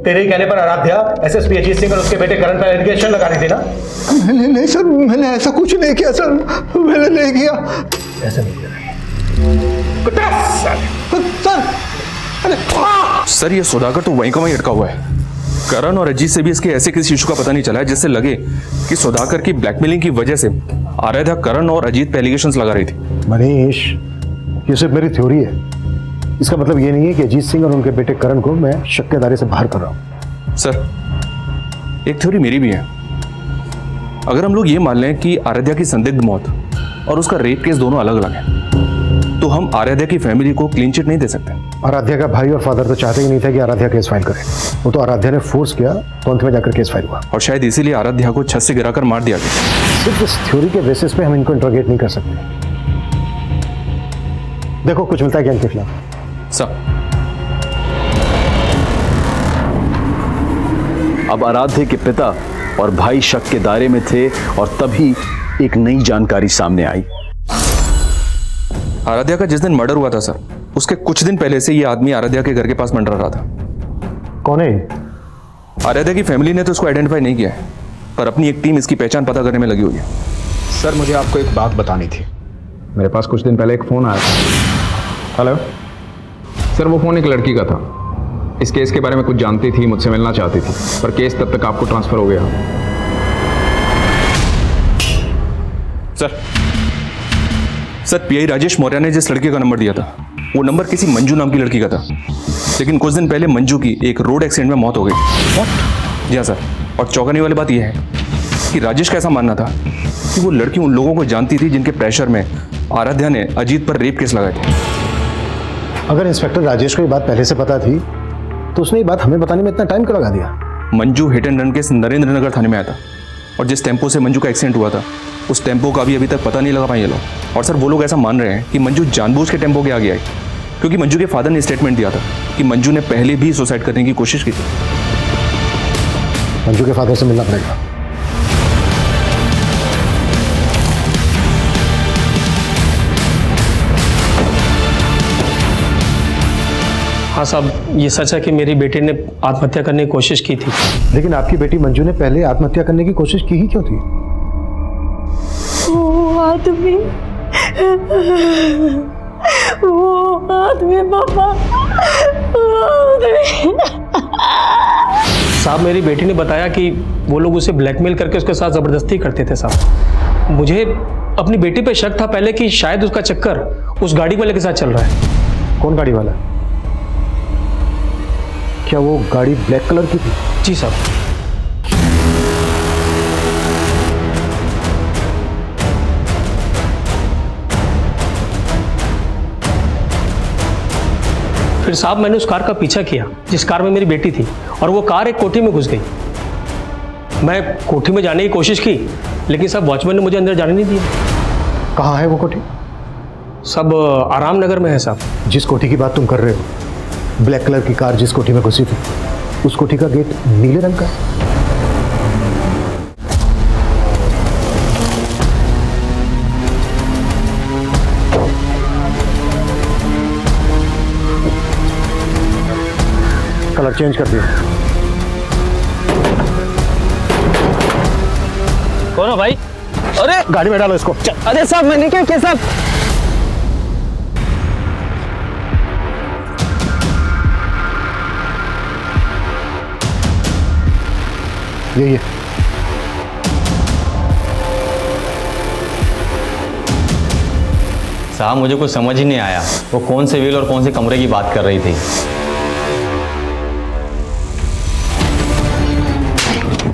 तेरे कहने पर आराध्या एसएसपी अजीत सिंह और उसके बेटे करण पर एलिगेशन लगा रही थी ना? नहीं सर, मैंने ऐसा कुछ नहीं किया सर, मैंने नहीं किया। ऐसा नहीं किया सर ये सुधाकर तो वहीं का वहीं अटका हुआ है। करण और अजीत से भी इसके ऐसे किसी इशू का पता नहीं चला है जिससे लगे कि सुधाकर की ब्लैकमेलिंग की वजह से आराध्या करण और अजीत पे एलिगेशंस लगा रही थी। मनीष, ये सिर्फ मेरी थ्योरी है। इसका मतलब ये नहीं है कि अजीत सिंह और उनके बेटे करण को मैं शक के दायरे से बाहर कर रहा हूं। सर एक थ्योरी मेरी भी है। अगर हम लोग ये मान लें कि आराध्या की संदिग्ध मौत और उसका रेप केस दोनों अलग अलग हैं, तो हम आराध्या की फैमिली को क्लीन चिट नहीं दे सकते। आराध्या का भाई और फादर तो चाहते ही नहीं थे कि आराध्या केस फाइल करे। वो तो आराध्या ने फोर्स किया तो अंत में जाकर केस फाइल हुआ। और शायद इसीलिए आराध्या को छत से गिराकर मार दिया गया। सिर्फ इस थ्योरी के बेसिस पे हम इनको इंट्रोगेट नहीं कर सकते। देखो कुछ मिलता है क्या इनके खिलाफ? अब आराध्य के पिता और भाई शक के दायरे में थे और तभी एक नई जानकारी सामने आई। आराध्या का जिस दिन मर्डर हुआ था सर, उसके कुछ दिन पहले से ये आदमी आराध्या के घर के पास मंडरा रहा था। कौन है? आराध्या की फैमिली ने तो उसको आइडेंटिफाई नहीं किया है, पर अपनी एक टीम इसकी पहचान पता करने में लगी हुई है। सर मुझे आपको एक बात बतानी थी। मेरे पास कुछ दिन पहले एक फ़ोन आया था। हेलो सर, वो फ़ोन एक लड़की का था। इस केस के बारे में कुछ जानती थी, मुझसे मिलना चाहती थी, पर केस तब तक आपको ट्रांसफ़र हो गया। सर पीआई राजेश मौर्य ने जिस लड़के का नंबर दिया था, वो नंबर किसी मंजू नाम की लड़की का था। लेकिन कुछ दिन पहले मंजू की एक रोड एक्सीडेंट में मौत हो गई। जी हाँ सर। और चौंकाने वाली बात यह है कि राजेश का ऐसा मानना था कि वो लड़की उन लोगों को जानती थी जिनके प्रेशर में आराध्या ने अजीत पर रेप केस लगाए थे। अगर इंस्पेक्टर राजेश को ये बात पहले से पता थी तो उसने ये बात हमें बताने में इतना टाइम क्यों लगा दिया? Manju hit and run case Narendra Nagar थाने में आया था और जिस टेम्पो से मंजू का एक्सीडेंट हुआ था उस टेम्पो का भी अभी तक पता नहीं लगा पाए ये लोग। और सर वो लोग ऐसा मान रहे हैं कि मंजू जानबूझ के टेम्पो के आगे आई, क्योंकि मंजू के फादर ने स्टेटमेंट दिया था कि मंजू ने पहले भी सुसाइड करने की कोशिश की थी। मंजू के फादर से मिलना पड़ेगा। हाँ साहब, ये सच है कि मेरी बेटी ने आत्महत्या करने की कोशिश की थी। लेकिन आपकी बेटी मंजू ने पहले आत्महत्या करने की कोशिश की ही क्यों थी? वो आदमी पापा, साहब मेरी बेटी ने बताया कि वो लोग उसे ब्लैकमेल करके उसके साथ ज़बरदस्ती करते थे साहब। मुझे अपनी बेटी पे शक था पहले कि शायद उसका चक्कर उस गाड़ी वाले के साथ चल रहा है। कौन गाड़ी वाला? क्या वो गाड़ी ब्लैक कलर की थी? जी साहब। फिर साहब मैंने उस कार का पीछा किया जिस कार में मेरी बेटी थी, और वो कार एक कोठी में घुस गई। मैं कोठी में जाने की कोशिश की, लेकिन साहब वॉचमैन ने मुझे अंदर जाने नहीं दिया। कहाँ है वो कोठी? सब आराम नगर में है साहब। जिस कोठी की बात तुम कर रहे हो, ब्लैक कलर की कार जिस कोठी में घुसी थी, उस कोठी का गेट नीले रंग का है। कलर चेंज कर दिया। कौन हो भाई? अरे गाड़ी में डालो इसको। अरे साहब मैंने क्या किया साहब? यही है। साहब मुझे कुछ समझ ही नहीं आया, वो कौन से व्हील और कौन से कमरे की बात कर रही थी।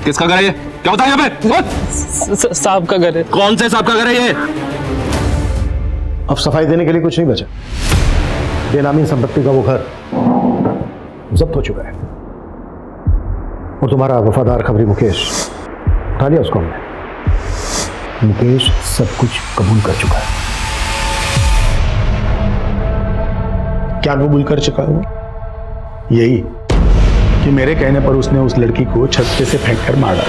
किसका घर है ये? क्या होता है यहाँ पे? साहब का घर है। कौन से साहब का घर है ये? अब सफाई देने के लिए कुछ नहीं बचा। बेनामी संपत्ति का वो घर जब्त हो चुका है और तुम्हारा वफादार खबरी मुकेश उठा लिया उसको हमने। मुकेश सब कुछ कबूल कर चुका है। क्या कबूल कर चुका है वो? यही कि मेरे कहने पर उसने उस लड़की को छत पे से फेंक कर मारा।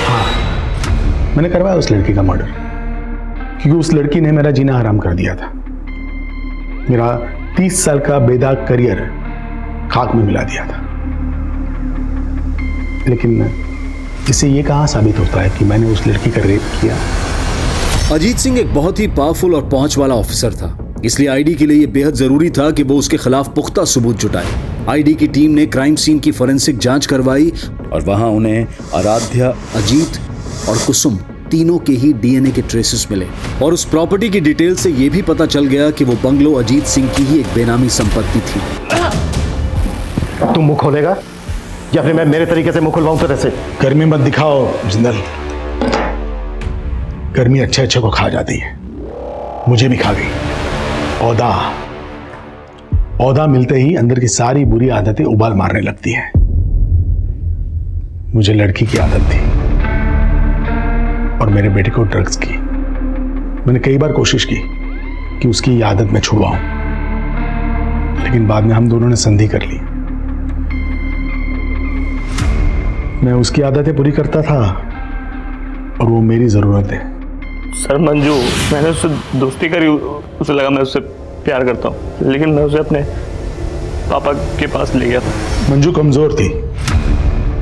हाँ, मैंने करवाया उस लड़की का मर्डर, क्योंकि उस लड़की ने मेरा जीना हराम कर दिया था। मेरा 30 साल का बेदाग करियर खाक में मिला दिया था। लेकिन इससे ये कहाँ साबित होता है कि मैंने उस लड़की का रेप किया? अजीत सिंह एक बहुत ही पावरफुल और पहुंच वाला ऑफिसर था, इसलिए आईडी के लिए यह बेहद जरूरी था कि वो उसके खिलाफ पुख्ता सबूत जुटाए। आईडी की टीम ने क्राइम सीन की फोरेंसिक जांच करवाई और वहां उन्हें आराध्या, अजीत और कुसुम तीनों के ही डीएनए के ट्रेसेस मिले और उस प्रॉपर्टी की डिटेल से यह भी पता चल गया कि वो बंगलो अजीत सिंह की ही एक बेनामी संपत्ति थी। तुम मुंह खोलेगा या फिर मैं मेरे तरीके से मुंह खुलवाऊं तेरे से? गर्मी मत दिखाओ जिंदल, गर्मी अच्छे अच्छे को खा जाती है, मुझे भी खा गई। औदा मिलते ही अंदर की सारी बुरी आदतें उबाल मारने लगती हैं। मुझे लड़की की आदत थी और मेरे बेटे को ड्रग्स की। मैंने कई बार कोशिश की कि उसकी ये आदत मैं छुड़वाऊं, लेकिन बाद में हम दोनों ने संधि कर ली। मैं उसकी आदतें पूरी करता था और वो मेरी जरूरत है। सर मंजू, मैंने उससे दोस्ती करी, उसे लगा मैं उससे प्यार करता हूँ, लेकिन मैं उसे अपने पापा के पास ले गया था। मंजू कमजोर थी,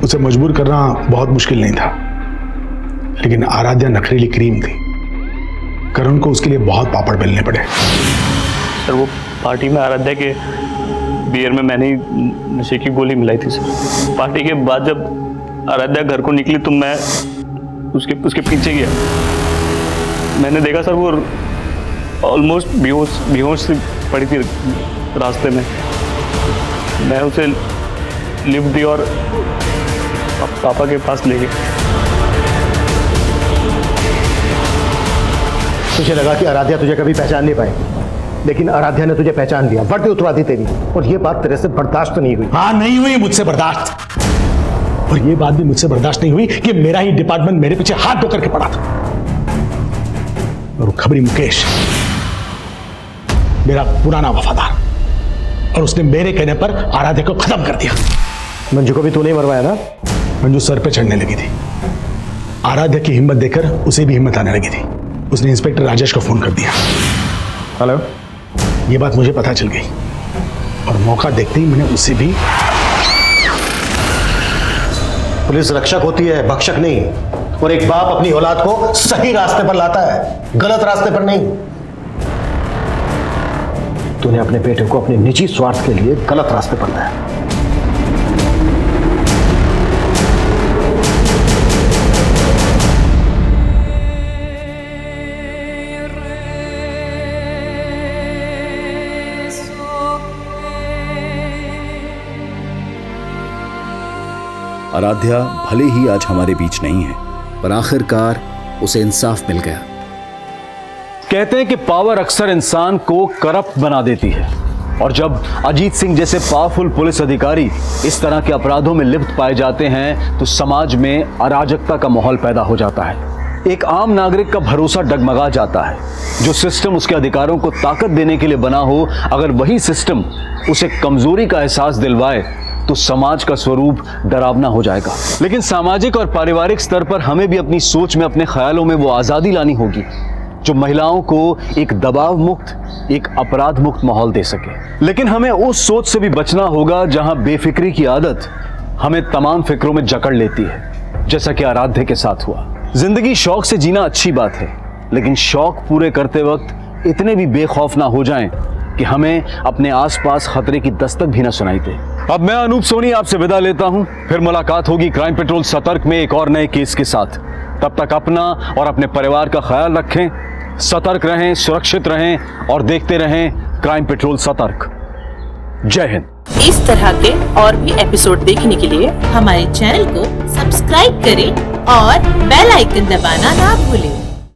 उसे मजबूर करना बहुत मुश्किल नहीं था, लेकिन आराध्या नखरीली क्रीम थी। करण को उसके लिए बहुत पापड़ बेलने पड़े। सर वो पार्टी में आराध्या के बियर में मैंने ही नशे की गोली मिलाई थी सर। पार्टी के बाद जब आराध्या घर को निकली तो मैं उसके पीछे गया। मैंने देखा सर वो ऑलमोस्ट बेहोश से पड़ी थी रास्ते में। मैं उसे लिफ्ट दी और पापा के पास ले गया। तुझे लगा कि आराध्या तुझे कभी पहचान नहीं पाएगी, लेकिन आराध्या ने तुझे पहचान लिया, वर्दी उतरा दी तेरी, और ये बात तेरे से बर्दाश्त नहीं हुई। हाँ, नहीं हुई मुझसे बर्दाश्त, और ये बात भी मुझसे बर्दाश्त नहीं हुई कि मेरा ही डिपार्टमेंट मेरे पीछे हाथ धो करके पड़ा था। और वो खबरी मुकेश मेरा पुराना वफादार, और उसने मेरे कहने पर आराध्या को खत्म कर दिया। मंजू को भी तूने ही मरवाया ना? मंजू सर पे चढ़ने लगी थी। आराध्या की हिम्मत देखकर उसे भी हिम्मत आने लगी थी। उसने इंस्पेक्टर राजेश को फोन कर दिया। हेलो, ये बात मुझे पता चल गई और मौका देखते ही मैंने उसे भी। पुलिस रक्षक होती है, भक्षक नहीं, और एक बाप अपनी औलाद को सही रास्ते पर लाता है, गलत रास्ते पर नहीं। तूने अपने बेटे को अपने निजी स्वार्थ के लिए गलत रास्ते पर लाया। आराध्या भले ही आज हमारे बीच नहीं है, पर आखिरकार उसे इंसाफ मिल गया। कहते हैं कि पावर अक्सर इंसान को करप्ट बना देती है, और जब अजीत सिंह जैसे पावरफुल पुलिस अधिकारी इस तरह के अपराधों में लिप्त पाए जाते हैं तो समाज में अराजकता का माहौल पैदा हो जाता है। एक आम नागरिक का भरोसा डगमगा जाता है। जो सिस्टम उसके अधिकारों को ताकत देने के लिए बना हो, अगर वही सिस्टम उसे कमजोरी का एहसास दिलवाए तो समाज का स्वरूप डरावना हो जाएगा। लेकिन सामाजिक और पारिवारिक स्तर पर हमें भी अपनी सोच में, अपने ख्यालों में वो आज़ादी लानी होगी जो महिलाओं को एक दबाव मुक्त, एक अपराध मुक्त माहौल दे सके। लेकिन हमें उस सोच से भी बचना होगा जहां बेफिक्री की आदत हमें तमाम फिक्रों में जकड़ लेती है, जैसा कि आराध्या के साथ हुआ। जिंदगी शौक से जीना अच्छी बात है, लेकिन शौक पूरे करते वक्त इतने भी बेखौफ ना हो जाएं कि हमें अपने आसपास खतरे की दस्तक भी ना सुनाई दे। अब मैं अनूप सोनी आपसे विदा लेता हूं। फिर मुलाकात होगी क्राइम पेट्रोल सतर्क में एक और नए केस के साथ। तब तक अपना और अपने परिवार का ख्याल रखें, सतर्क रहें, सुरक्षित रहें और देखते रहें क्राइम पेट्रोल सतर्क। जय हिंद। इस तरह के और भी एपिसोड देखने के लिए हमारे चैनल को सब्सक्राइब करें और बेल आइकन दबाना ना भूलें।